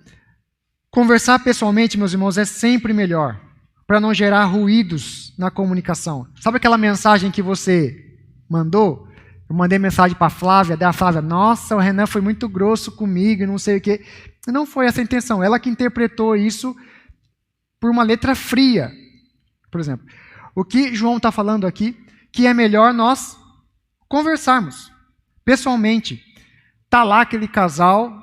Conversar pessoalmente, meus irmãos, é sempre melhor, para não gerar ruídos na comunicação. Sabe aquela mensagem que você mandou? Eu mandei mensagem para a Flávia, daí a Flávia, nossa, o Renan foi muito grosso comigo e não sei o quê. Não foi essa a intenção. Ela que interpretou isso por uma letra fria, por exemplo. O que João está falando aqui, que é melhor nós conversarmos pessoalmente. Está lá aquele casal,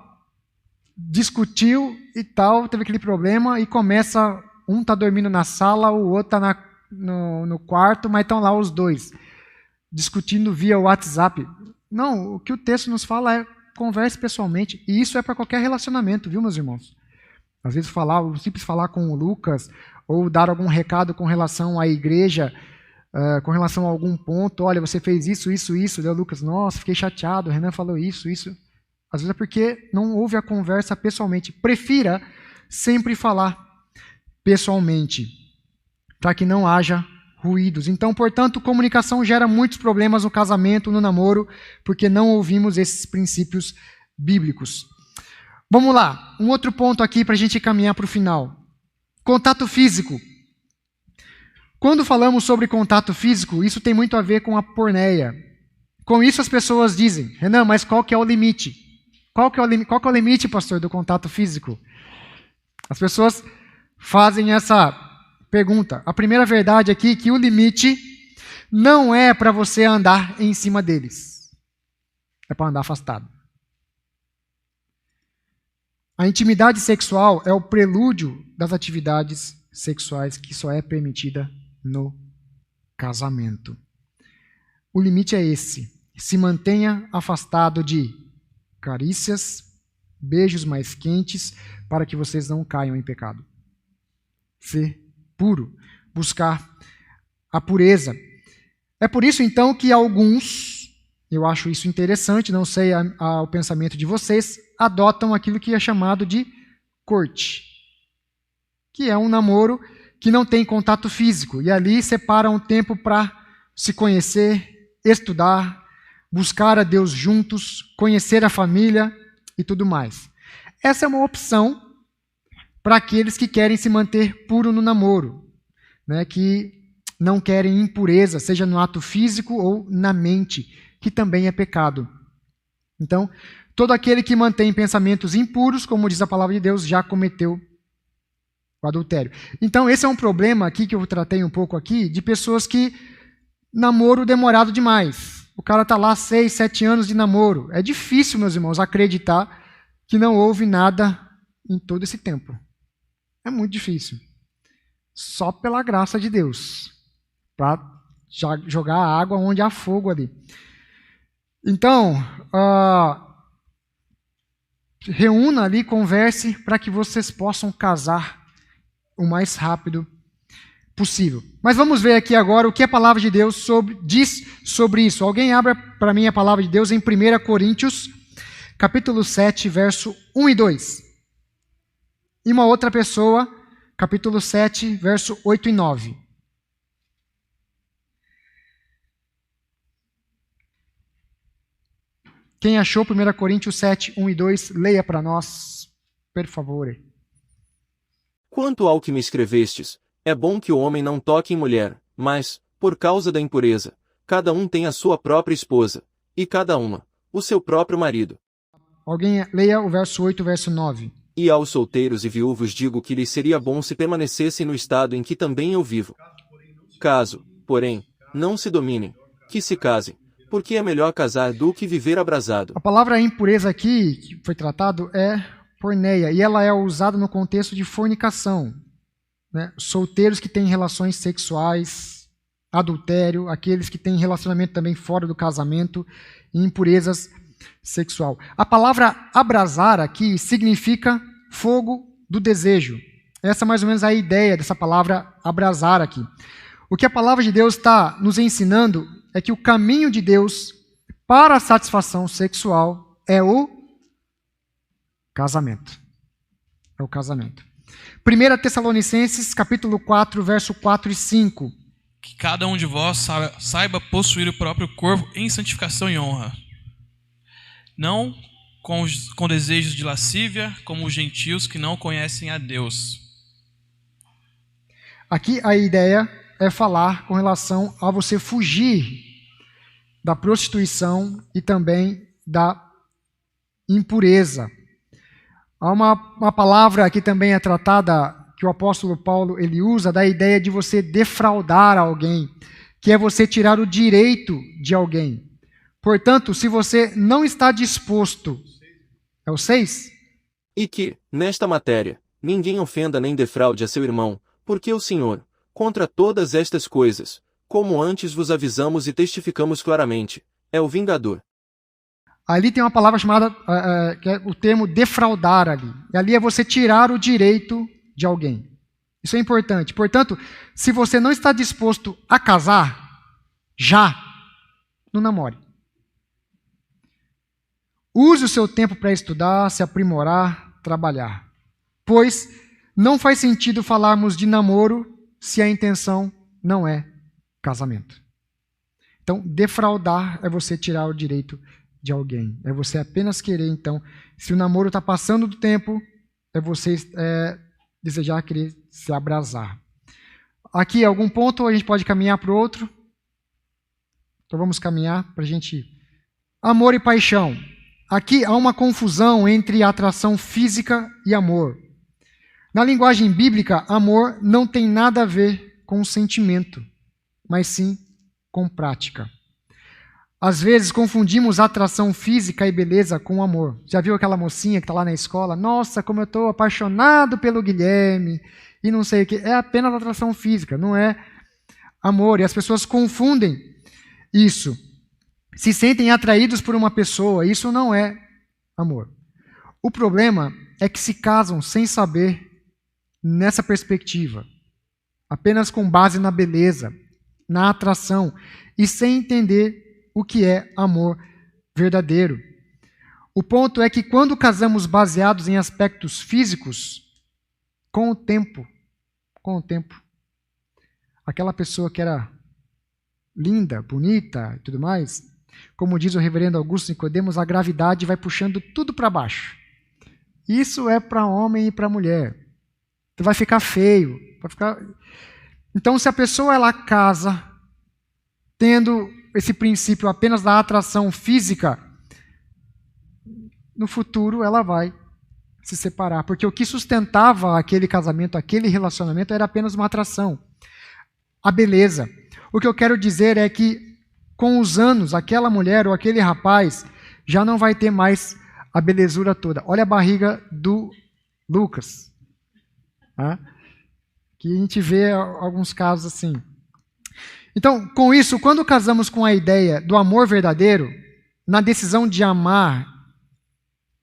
discutiu e tal, teve aquele problema e começa, um está dormindo na sala, o outro está no quarto, mas estão lá os dois, discutindo via WhatsApp. Não, o que o texto nos fala é converse pessoalmente, e isso é para qualquer relacionamento, viu, meus irmãos? Às vezes simples falar com o Lucas, ou dar algum recado com relação à igreja, com relação a algum ponto, olha, você fez isso, deu Lucas, nossa, fiquei chateado, o Renan falou isso. Às vezes é porque não houve a conversa pessoalmente. Prefira sempre falar pessoalmente, para que não haja ruídos. Então, portanto, comunicação gera muitos problemas no casamento, no namoro, porque não ouvimos esses princípios bíblicos. Vamos lá, um outro ponto aqui para a gente caminhar para o final. Contato físico. Quando falamos sobre contato físico, isso tem muito a ver com a porneia. Com isso as pessoas dizem, Renan, mas qual que é o limite? Qual que é o limite, pastor, do contato físico? As pessoas fazem essa pergunta. A primeira verdade aqui é que o limite não é para você andar em cima deles. É para andar afastado. A intimidade sexual é o prelúdio das atividades sexuais que só é permitida no casamento. O limite é esse. Se mantenha afastado de carícias, beijos mais quentes, para que vocês não caiam em pecado. Ser puro, buscar a pureza. É por isso, então, que alguns, eu acho isso interessante, não sei o pensamento de vocês, adotam aquilo que é chamado de corte, que é um namoro que não tem contato físico, e ali separam um tempo para se conhecer, estudar, buscar a Deus juntos, conhecer a família e tudo mais. Essa é uma opção para aqueles que querem se manter puro no namoro, né, que não querem impureza, seja no ato físico ou na mente, que também é pecado. Então, todo aquele que mantém pensamentos impuros, como diz a palavra de Deus, já cometeu o adultério. Então, esse é um problema aqui que eu tratei um pouco aqui, de pessoas que namoro demorado demais. O cara está lá 6, 7 anos de namoro. É difícil, meus irmãos, acreditar que não houve nada em todo esse tempo. É muito difícil. Só pela graça de Deus. Para jogar água onde há fogo ali. Então, reúna ali, converse para que vocês possam casar o mais rápido possível. Mas vamos ver aqui agora o que a palavra de Deus diz sobre isso. Alguém abra para mim a palavra de Deus em 1 Coríntios, capítulo 7, verso 1 e 2. E uma outra pessoa, capítulo 7, verso 8 e 9. Quem achou 1 Coríntios 7, 1 e 2, leia para nós, por favor. Quanto ao que me escrevestes, é bom que o homem não toque em mulher, mas, por causa da impureza, cada um tem a sua própria esposa, e cada uma, o seu próprio marido. Alguém leia o verso 8 e o verso 9. E aos solteiros e viúvos digo que lhes seria bom se permanecessem no estado em que também eu vivo. Caso, porém, não se dominem, que se casem, porque é melhor casar do que viver abrasado. A palavra impureza aqui, que foi tratado, é porneia, e ela é usada no contexto de fornicação. Né? Solteiros que têm relações sexuais, adultério, aqueles que têm relacionamento também fora do casamento, e impurezas sexual. A palavra abrasar aqui significa fogo do desejo. Essa é mais ou menos a ideia dessa palavra abrasar aqui. O que a palavra de Deus está nos ensinando é que o caminho de Deus para a satisfação sexual é o casamento. É o casamento. 1 Tessalonicenses, capítulo 4, verso 4 e 5. Que cada um de vós saiba possuir o próprio corpo em santificação e honra. Não com desejos de lascívia, como os gentios que não conhecem a Deus. Aqui a ideia é falar com relação a você fugir da prostituição e também da impureza. Há uma palavra que também é tratada, que o apóstolo Paulo ele usa, da ideia de você defraudar alguém, que é você tirar o direito de alguém. Portanto, se você não está disposto, é o 6? E que, nesta matéria, ninguém ofenda nem defraude a seu irmão, porque o Senhor, contra todas estas coisas, como antes vos avisamos e testificamos claramente, é o vingador. Ali tem uma palavra chamada, que é o termo defraudar ali. E ali é você tirar o direito de alguém. Isso é importante. Portanto, se você não está disposto a casar, já, não namore. Use o seu tempo para estudar, se aprimorar, trabalhar. Pois não faz sentido falarmos de namoro se a intenção não é casamento. Então, defraudar é você tirar o direito de alguém. É você apenas querer, então, se o namoro está passando do tempo, é você desejar querer se abrasar. Aqui, algum ponto, a gente pode caminhar para o outro. Então, vamos caminhar para a gente... Amor e paixão. Aqui há uma confusão entre atração física e amor. Na linguagem bíblica, amor não tem nada a ver com sentimento, mas sim com prática. Às vezes confundimos atração física e beleza com amor. Já viu aquela mocinha que está lá na escola? Nossa, como eu estou apaixonado pelo Guilherme e não sei o que. É apenas atração física, não é amor. E as pessoas confundem isso. Se sentem atraídos por uma pessoa, isso não é amor. O problema é que se casam sem saber nessa perspectiva, apenas com base na beleza, na atração, e sem entender o que é amor verdadeiro. O ponto é que quando casamos baseados em aspectos físicos, com o tempo, aquela pessoa que era linda, bonita e tudo mais, como diz o reverendo Augusto Nicodemos, a gravidade vai puxando tudo para baixo. Isso é para homem e para mulher. Então vai ficar feio. Então, se a pessoa ela casa tendo esse princípio apenas da atração física, no futuro ela vai se separar. Porque o que sustentava aquele casamento, aquele relacionamento, era apenas uma atração. A beleza. O que eu quero dizer é que, com os anos, aquela mulher ou aquele rapaz já não vai ter mais a belezura toda. Olha a barriga do Lucas. Tá? Que a gente vê alguns casos assim. Então, com isso, quando casamos com a ideia do amor verdadeiro, na decisão de amar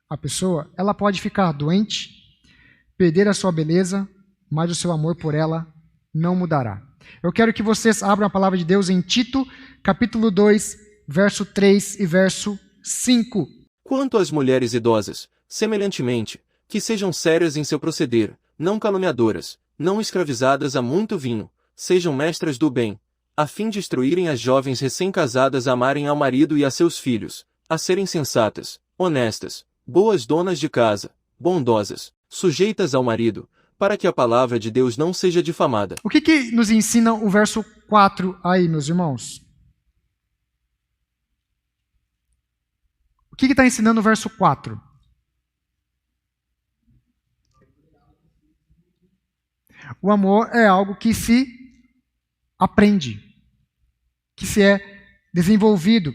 a pessoa, ela pode ficar doente, perder a sua beleza, mas o seu amor por ela não mudará. Eu quero que vocês abram a palavra de Deus em Tito, capítulo 2, verso 3 e verso 5. Quanto às mulheres idosas, semelhantemente, que sejam sérias em seu proceder, não caluniadoras, não escravizadas a muito vinho, sejam mestras do bem, a fim de instruírem as jovens recém-casadas a amarem ao marido e a seus filhos, a serem sensatas, honestas, boas donas de casa, bondosas, sujeitas ao marido, para que a palavra de Deus não seja difamada. O que nos ensina o verso 4 aí, meus irmãos? O que está ensinando o verso 4? O amor é algo que se aprende, que se é desenvolvido.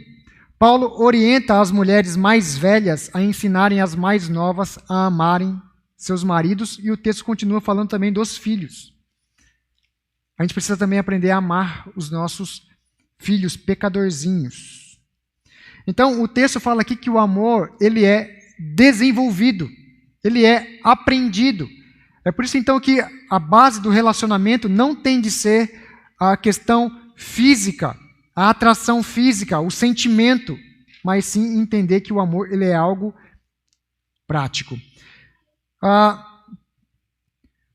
Paulo orienta as mulheres mais velhas a ensinarem as mais novas a amarem seus maridos, e o texto continua falando também dos filhos. A gente precisa também aprender a amar os nossos filhos pecadorzinhos. Então, o texto fala aqui que o amor, ele é desenvolvido, ele é aprendido. É por isso, então, que a base do relacionamento não tem de ser a questão física, a atração física, o sentimento, mas sim entender que o amor ele é algo prático.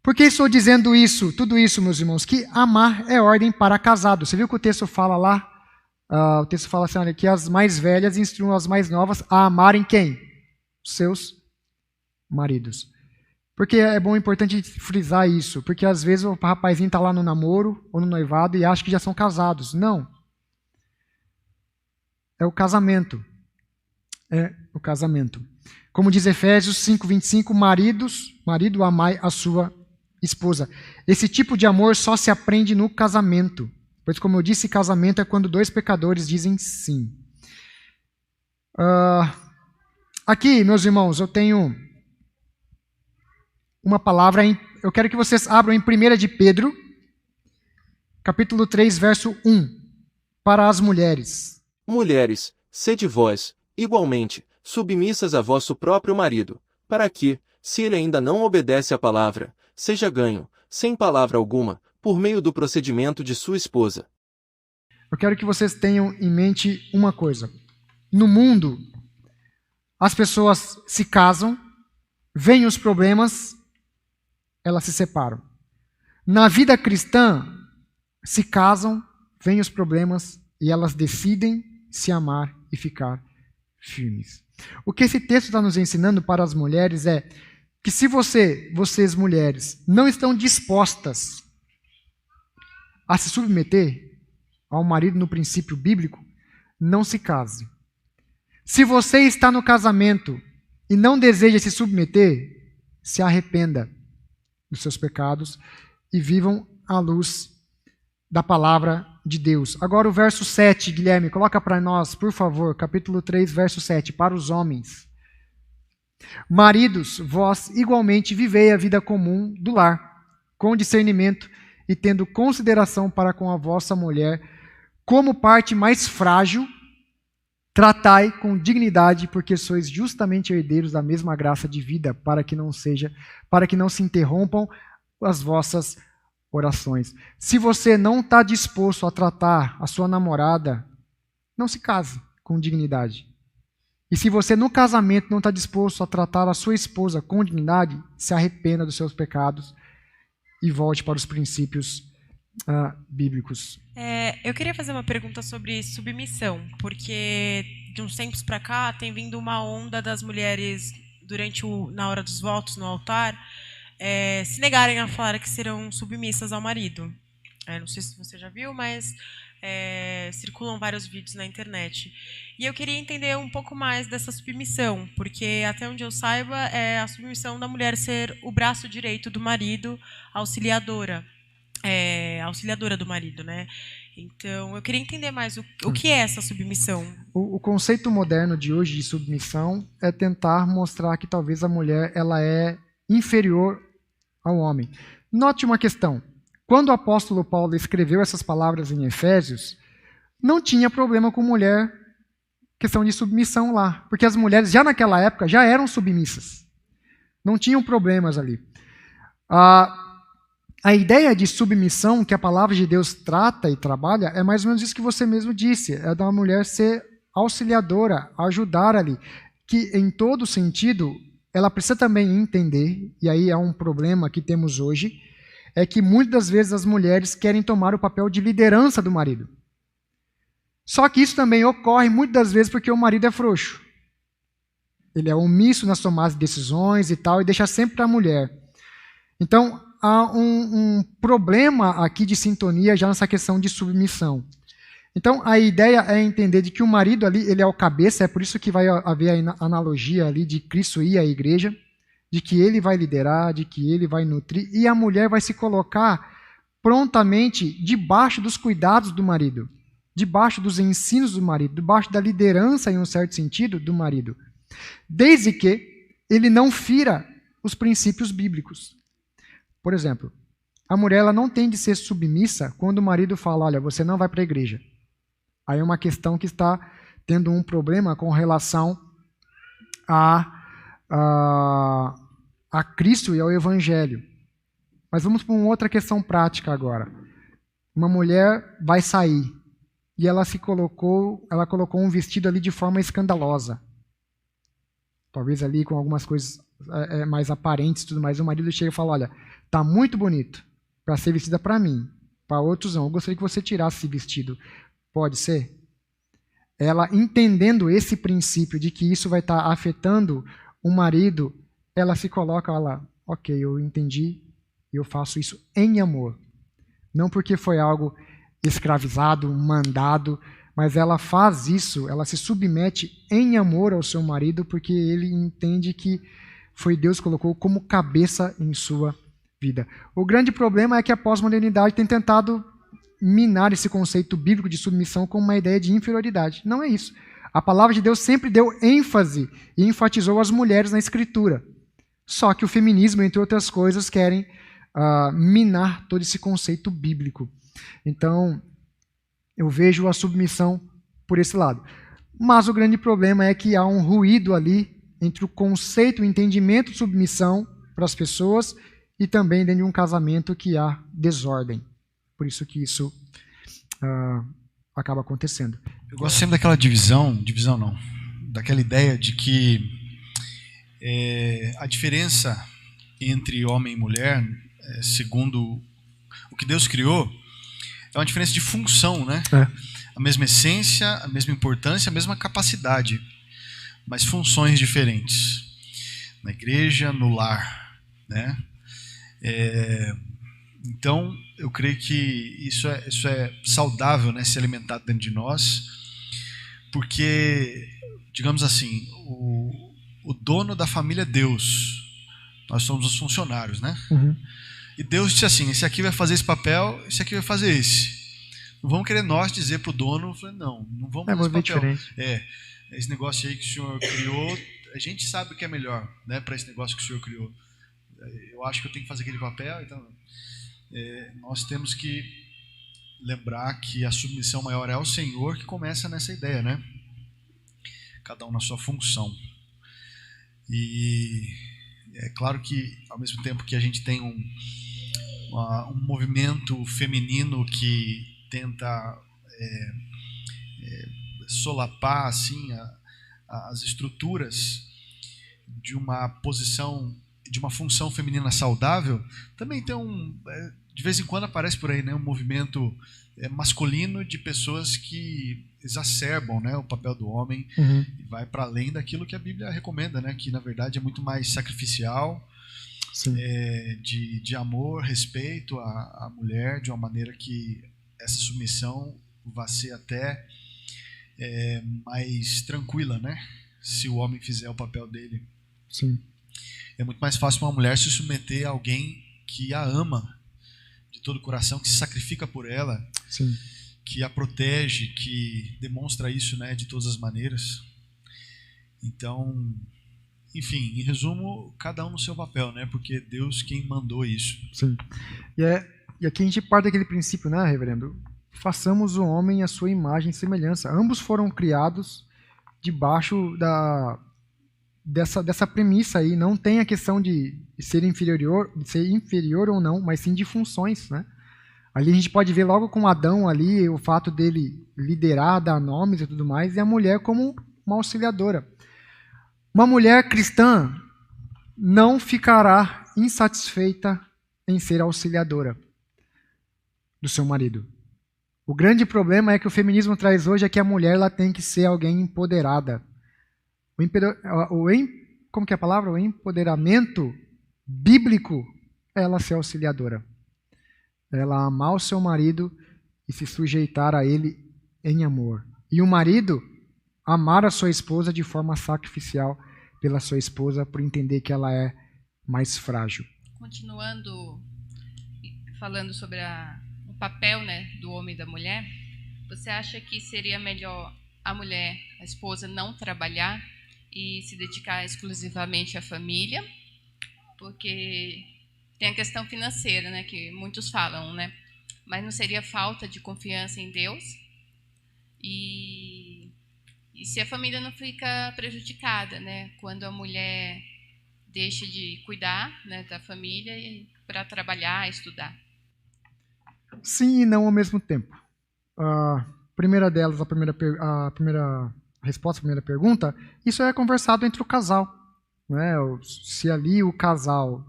Por que estou dizendo isso, tudo isso, meus irmãos? Que amar é ordem para casado. Você viu que o texto fala lá? O texto fala assim, olha, que as mais velhas instruam as mais novas a amarem quem? Os seus maridos. Porque é bom, importante frisar isso, porque às vezes o rapazinho está lá no namoro ou no noivado e acha que já são casados. Não. É o casamento. É o casamento. Como diz Efésios 5:25, marido, amai a sua esposa. Esse tipo de amor só se aprende no casamento. Pois, como eu disse, casamento é quando dois pecadores dizem sim. Aqui, meus irmãos, eu tenho uma palavra, eu quero que vocês abram em 1 de Pedro, capítulo 3, verso 1, para as mulheres. Mulheres, sede vós, igualmente, submissas a vosso próprio marido, para que, se ele ainda não obedece à palavra, seja ganho, sem palavra alguma, por meio do procedimento de sua esposa. Eu quero que vocês tenham em mente uma coisa. No mundo, as pessoas se casam, vêm os problemas, elas se separam. Na vida cristã, se casam, vêm os problemas e elas decidem se amar e ficar firmes. O que esse texto está nos ensinando para as mulheres é que se vocês mulheres, não estão dispostas a se submeter ao marido no princípio bíblico, não se case. Se você está no casamento e não deseja se submeter, se arrependa dos seus pecados e vivam à luz da palavra de Deus. Agora o verso 7, Guilherme, coloca para nós, por favor, capítulo 3, verso 7, para os homens. Maridos, vós igualmente vivei a vida comum do lar, com discernimento e tendo consideração para com a vossa mulher, como parte mais frágil, tratai com dignidade, porque sois justamente herdeiros da mesma graça de vida, para que não se interrompam as vossas orações. Se você não está disposto a tratar a sua namorada, não se case com dignidade. E se você no casamento não está disposto a tratar a sua esposa com dignidade, se arrependa dos seus pecados e volte para os princípios bíblicos. Eu queria fazer uma pergunta sobre submissão, porque de uns tempos para cá tem vindo uma onda das mulheres na hora dos votos no altar se negarem a falar que serão submissas ao marido. Não sei se você já viu, mas circulam vários vídeos na internet. E eu queria entender um pouco mais dessa submissão, porque até onde eu saiba é a submissão da mulher ser o braço direito do marido, auxiliadora do marido, né? Então, eu queria entender mais o que é essa submissão. O conceito moderno de hoje de submissão é tentar mostrar que talvez a mulher ela é inferior ao homem. Note uma questão. Quando o apóstolo Paulo escreveu essas palavras em Efésios, não tinha problema com mulher, questão de submissão lá, porque as mulheres já naquela época já eram submissas. Não tinham problemas ali. A ideia de submissão que a palavra de Deus trata e trabalha é mais ou menos isso que você mesmo disse, é da mulher ser auxiliadora, ajudar ali, que em todo sentido ela precisa também entender, e aí é um problema que temos hoje, é que muitas das vezes as mulheres querem tomar o papel de liderança do marido. Só que isso também ocorre muitas das vezes porque o marido é frouxo. Ele é omisso nas tomadas de decisões e tal, e deixa sempre para a mulher. Então, há um problema aqui de sintonia já nessa questão de submissão. Então, a ideia é entender de que o marido ali, ele é o cabeça, é por isso que vai haver a analogia ali de Cristo ir à igreja, de que ele vai liderar, de que ele vai nutrir, e a mulher vai se colocar prontamente debaixo dos cuidados do marido, debaixo dos ensinos do marido, debaixo da liderança, em um certo sentido, do marido, desde que ele não fira os princípios bíblicos. Por exemplo, a mulher ela não tem de ser submissa quando o marido fala, olha, você não vai para a igreja. Aí é uma questão que está tendo um problema com relação a Cristo e ao Evangelho. Mas vamos para uma outra questão prática agora. Uma mulher vai sair e ela colocou um vestido ali de forma escandalosa. Talvez ali com algumas coisas mais aparentes e tudo mais. O marido chega e fala, olha, está muito bonito para ser vestida para mim. Para outros não. Eu gostaria que você tirasse esse vestido. Pode ser? Ela entendendo esse princípio de que isso vai estar afetando o marido, ela se coloca lá, ok, eu entendi, eu faço isso em amor. Não porque foi algo escravizado, mandado, mas ela faz isso, ela se submete em amor ao seu marido, porque ele entende que foi Deus que colocou como cabeça em sua vida. O grande problema é que a pós-modernidade tem tentado minar esse conceito bíblico de submissão como uma ideia de inferioridade. Não é isso. A palavra de Deus sempre deu ênfase e enfatizou as mulheres na Escritura. Só que o feminismo, entre outras coisas, querem minar todo esse conceito bíblico. Então, eu vejo a submissão por esse lado. Mas o grande problema é que há um ruído ali entre o conceito, o entendimento de submissão para as pessoas e também dentro de um casamento que há desordem. Por isso que isso acaba acontecendo. Eu gosto sempre daquela divisão não, daquela ideia de que a diferença entre homem e mulher, segundo o que Deus criou, é uma diferença de função, né? A mesma essência, a mesma importância, a mesma capacidade, mas funções diferentes. Na igreja, no lar, né? Então, eu creio que isso é saudável, né? Ser alimentado dentro de nós, porque, digamos assim, o dono da família é Deus. Nós somos os funcionários, né? E Deus disse assim, esse aqui vai fazer esse papel, esse aqui vai fazer esse. Não vamos querer nós dizer para o dono, não vamos fazer esse papel. Diferente. Esse negócio aí que o senhor criou, a gente sabe o que é melhor, né, para esse negócio que o senhor criou. Eu acho que eu tenho que fazer aquele papel, então nós temos que lembrar que a submissão maior é ao Senhor, que começa nessa ideia, né? Cada um na sua função. E é claro que, ao mesmo tempo que a gente tem um movimento feminino que tenta solapar assim, as estruturas de uma posição, de uma função feminina saudável, também tem de vez em quando aparece por aí, né, um movimento masculino de pessoas que exacerbam, né, o papel do homem e vai para além daquilo que a Bíblia recomenda, né, que na verdade é muito mais sacrificial, de amor, respeito à mulher, de uma maneira que essa submissão vai ser até mais tranquila, né, se o homem fizer o papel dele. Sim. É muito mais fácil uma mulher se submeter a alguém que a ama de todo o coração, que se sacrifica por ela, Sim. que a protege, que demonstra isso, né, de todas as maneiras. Então, enfim, em resumo, cada um no seu papel, né, porque é Deus quem mandou isso. Sim. E aqui a gente parte daquele princípio, né, reverendo? Façamos o homem à sua imagem e semelhança. Ambos foram criados debaixo dessa premissa aí. Não tem a questão de ser inferior ou não, mas sim de funções, né? Ali a gente pode ver logo com Adão ali o fato dele liderar, dar nomes e tudo mais, e a mulher como uma auxiliadora. Uma mulher cristã não ficará insatisfeita em ser auxiliadora do seu marido. O grande problema é que o feminismo traz hoje é que a mulher ela tem que ser alguém empoderada. Como que é a palavra? O empoderamento bíblico é ela ser auxiliadora. Ela amar o seu marido e se sujeitar a ele em amor. E o marido amar a sua esposa de forma sacrificial pela sua esposa, por entender que ela é mais frágil. Continuando falando sobre o papel, né, do homem e da mulher, você acha que seria melhor a mulher, a esposa, não trabalhar e se dedicar exclusivamente à família? Porque tem a questão financeira, né, que muitos falam, né? Mas não seria falta de confiança em Deus? E se a família não fica prejudicada, né, quando a mulher deixa de cuidar, né, da família para trabalhar, estudar? Sim e não ao mesmo tempo. A primeira delas, a primeira resposta à primeira pergunta, isso é conversado entre o casal, né? Se ali o casal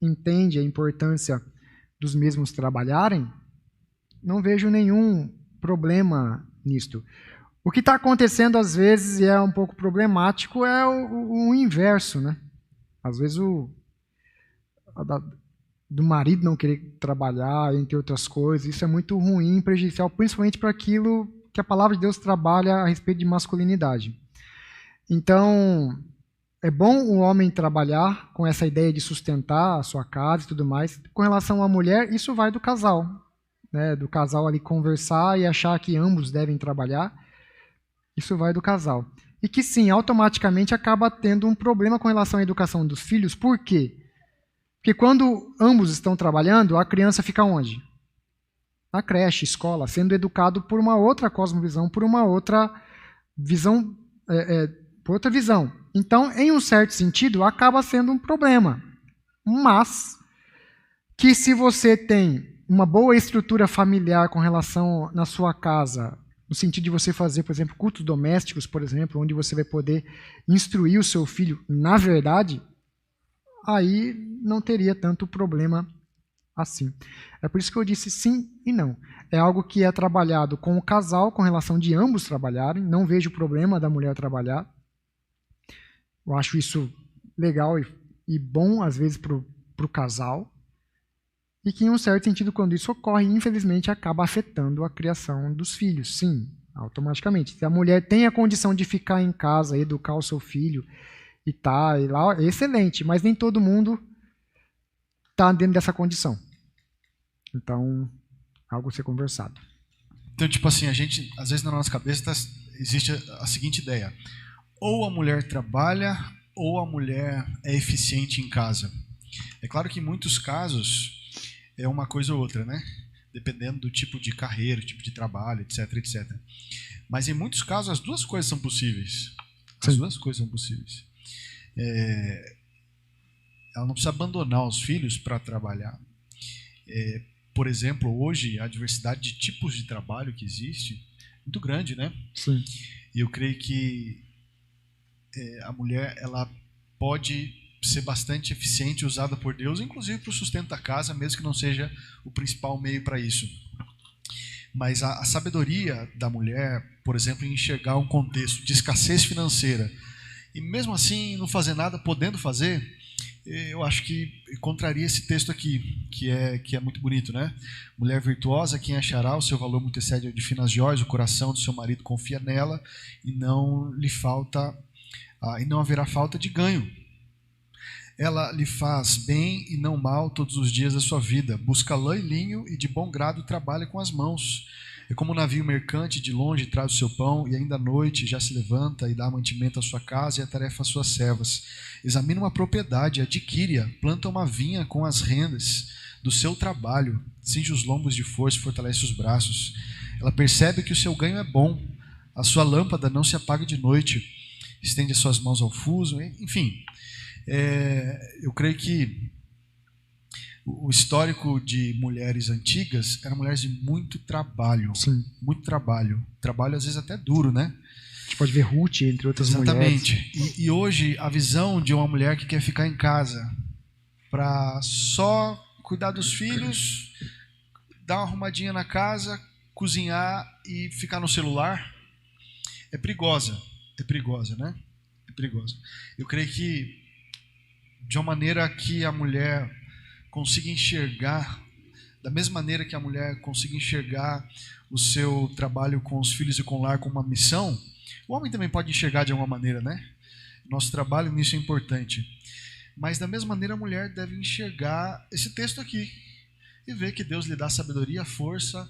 entende a importância dos mesmos trabalharem, não vejo nenhum problema nisto. O que está acontecendo às vezes e é um pouco problemático é o inverso, né? Às vezes do marido não querer trabalhar, entre outras coisas, isso é muito ruim, prejudicial, principalmente para aquilo que a palavra de Deus trabalha a respeito de masculinidade. Então, é bom o homem trabalhar com essa ideia de sustentar a sua casa e tudo mais. Com relação à mulher, isso vai do casal, né? Do casal ali conversar e achar que ambos devem trabalhar. Isso vai do casal. E que sim, automaticamente acaba tendo um problema com relação à educação dos filhos. Por quê? Porque quando ambos estão trabalhando, a criança fica onde? Na creche, escola, sendo educado por uma outra cosmovisão, por uma outra visão, por outra visão. Então, em um certo sentido, acaba sendo um problema. Mas, que se você tem uma boa estrutura familiar com relação na sua casa, no sentido de você fazer, por exemplo, cultos domésticos, por exemplo, onde você vai poder instruir o seu filho na verdade, aí não teria tanto problema assim. É por isso que eu disse sim e não. É algo que é trabalhado com o casal, com relação de ambos trabalharem. Não vejo problema da mulher trabalhar. Eu acho isso legal e bom, às vezes, para o casal. E que, em um certo sentido, quando isso ocorre, infelizmente, acaba afetando a criação dos filhos. Sim, automaticamente. Se a mulher tem a condição de ficar em casa, educar o seu filho e lá, é excelente. Mas nem todo mundo está dentro dessa condição. Então, algo a ser conversado. Então, tipo assim, a gente, às vezes na nossa cabeça existe a seguinte ideia: ou a mulher trabalha, ou a mulher é eficiente em casa. É claro que em muitos casos é uma coisa ou outra, né? Dependendo do tipo de carreira, tipo de trabalho, etc, etc. Mas em muitos casos as duas coisas são possíveis. As duas coisas são possíveis. Ela não precisa abandonar os filhos para trabalhar. Por exemplo, hoje a diversidade de tipos de trabalho que existe é muito grande, né? Sim. E eu creio que a mulher ela pode ser bastante eficiente, usada por Deus, inclusive para o sustento da casa, mesmo que não seja o principal meio para isso. Mas a sabedoria da mulher, por exemplo, em enxergar um contexto de escassez financeira e mesmo assim não fazer nada, podendo fazer, eu acho que contraria esse texto aqui, que é muito bonito, né? Mulher virtuosa, quem achará, o seu valor muito excede ao de finas joias, o coração do seu marido confia nela e não haverá falta de ganho. Ela lhe faz bem e não mal todos os dias da sua vida. Busca lã e linho e de bom grado trabalha com as mãos. É como um navio mercante, de longe traz o seu pão e ainda à noite já se levanta e dá mantimento à sua casa e a tarefa às suas servas. Examina uma propriedade, adquire-a, planta uma vinha com as rendas do seu trabalho, cinge os lombos de força e fortalece os braços. Ela percebe que o seu ganho é bom, a sua lâmpada não se apaga de noite, estende as suas mãos ao fuso, enfim. Eu creio que o histórico de mulheres antigas eram mulheres de muito trabalho. Sim. Muito trabalho. Trabalho às vezes até duro, né? A gente pode ver Ruth, entre outras Exatamente. mulheres. Exatamente. E hoje a visão de uma mulher que quer ficar em casa para só cuidar dos filhos, dar uma arrumadinha na casa, cozinhar e ficar no celular é perigosa. É perigosa, né? É perigosa. Eu creio que de uma maneira que a mulher consiga enxergar, da mesma maneira que a mulher consiga enxergar o seu trabalho com os filhos e com o lar como uma missão, o homem também pode enxergar de alguma maneira, né? Nosso trabalho nisso é importante. Mas da mesma maneira a mulher deve enxergar esse texto aqui e ver que Deus lhe dá sabedoria, força,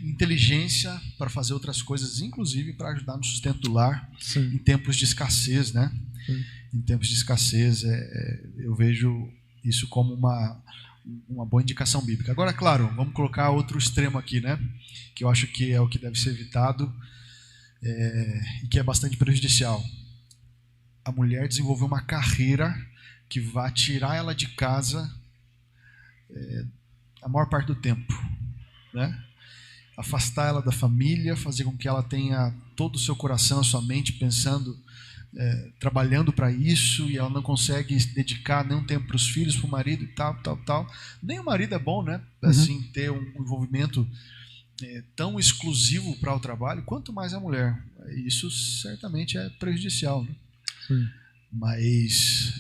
inteligência para fazer outras coisas, inclusive para ajudar no sustento do lar. Sim. Em tempos de escassez, né? Sim. Em tempos de escassez, eu vejo isso como uma boa indicação bíblica. Agora, claro, vamos colocar outro extremo aqui, né? Que eu acho que é o que deve ser evitado e que é bastante prejudicial. A mulher desenvolver uma carreira que vai tirar ela de casa a maior parte do tempo, né? Afastar ela da família, fazer com que ela tenha todo o seu coração, a sua mente pensando, trabalhando para isso, e ela não consegue se dedicar nem um tempo para os filhos, para o marido e tal. Nem o marido é bom, né? Assim, ter um envolvimento tão exclusivo para o trabalho, quanto mais a mulher. Isso certamente é prejudicial, né? Sim. Mas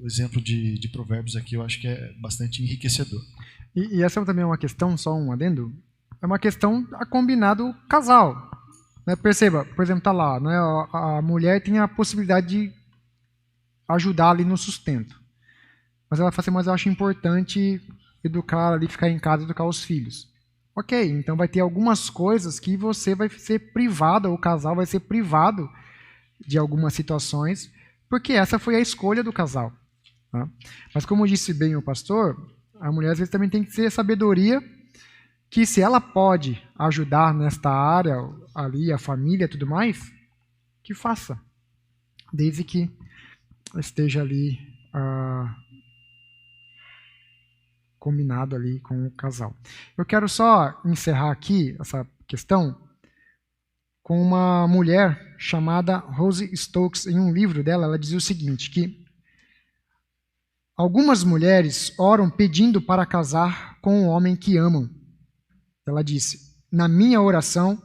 o exemplo de Provérbios aqui eu acho que é bastante enriquecedor. E essa também é uma questão, só um adendo, é uma questão a combinar do casal. Né? Perceba, por exemplo, está lá, né? A mulher tem a possibilidade de ajudar ali no sustento. Mas ela fala assim, mas eu acho importante educar ali, ficar em casa, educar os filhos. Ok, então vai ter algumas coisas que você vai ser privado, ou o casal vai ser privado de algumas situações, porque essa foi a escolha do casal. Tá? Mas como disse bem o pastor, a mulher às vezes também tem que ter sabedoria que se ela pode ajudar nesta área, ali, a família e tudo mais, que faça. Desde que esteja ali combinado ali com o casal. Eu quero só encerrar aqui essa questão com uma mulher chamada Rose Stokes. Em um livro dela, ela dizia o seguinte, que Algumas mulheres oram pedindo para casar com o homem que amam. Ela disse: na minha oração,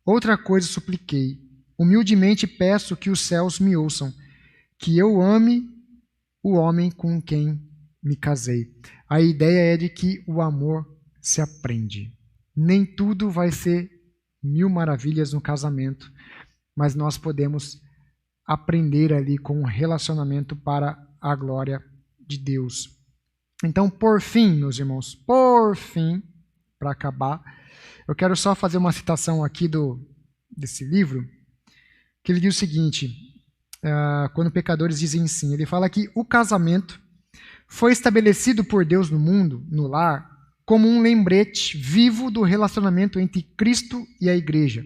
outra coisa supliquei. Humildemente peço que os céus me ouçam, que eu ame o homem com quem me casei. A ideia é de que o amor se aprende. Nem tudo vai ser mil maravilhas no casamento, mas nós podemos aprender ali com um relacionamento para a glória de Deus. Então, por fim, meus irmãos, por fim, para acabar, eu quero só fazer uma citação aqui desse livro, que ele diz o seguinte, quando pecadores dizem sim, ele fala que o casamento foi estabelecido por Deus no mundo, no lar, como um lembrete vivo do relacionamento entre Cristo e a igreja.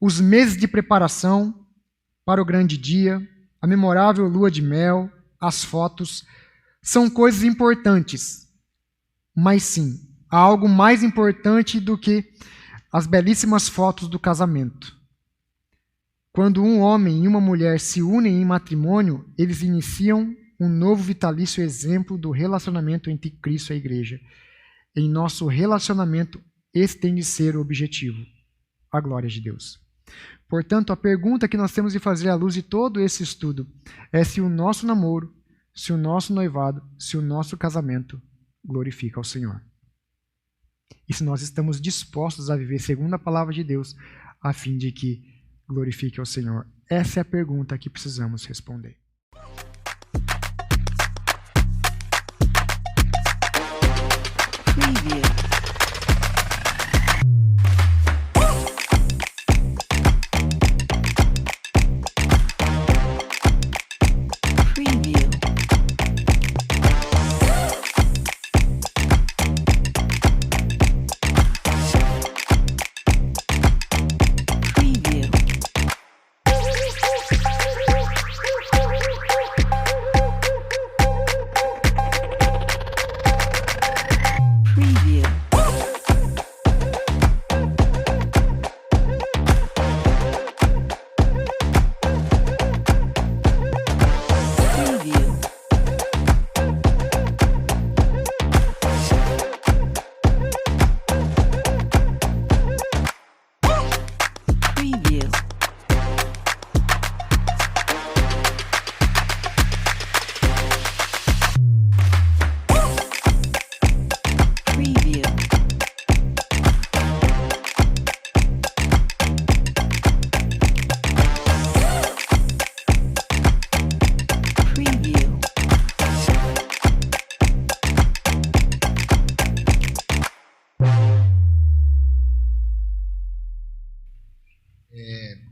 Os meses de preparação para o grande dia, a memorável lua de mel, as fotos, são coisas importantes. Mas sim, há algo mais importante do que as belíssimas fotos do casamento. Quando um homem e uma mulher se unem em matrimônio, eles iniciam um novo vitalício exemplo do relacionamento entre Cristo e a igreja. Em nosso relacionamento, esse tem de ser o objetivo, a glória de Deus. Portanto, a pergunta que nós temos de fazer à luz de todo esse estudo é se o nosso namoro, se o nosso noivado, se o nosso casamento glorifica ao Senhor. E se nós estamos dispostos a viver segundo a palavra de Deus, a fim de que glorifique ao Senhor. Essa é a pergunta que precisamos responder. Preview.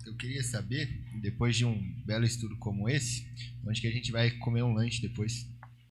Eu queria saber, depois de um belo estudo como esse, onde que a gente vai comer um lanche depois?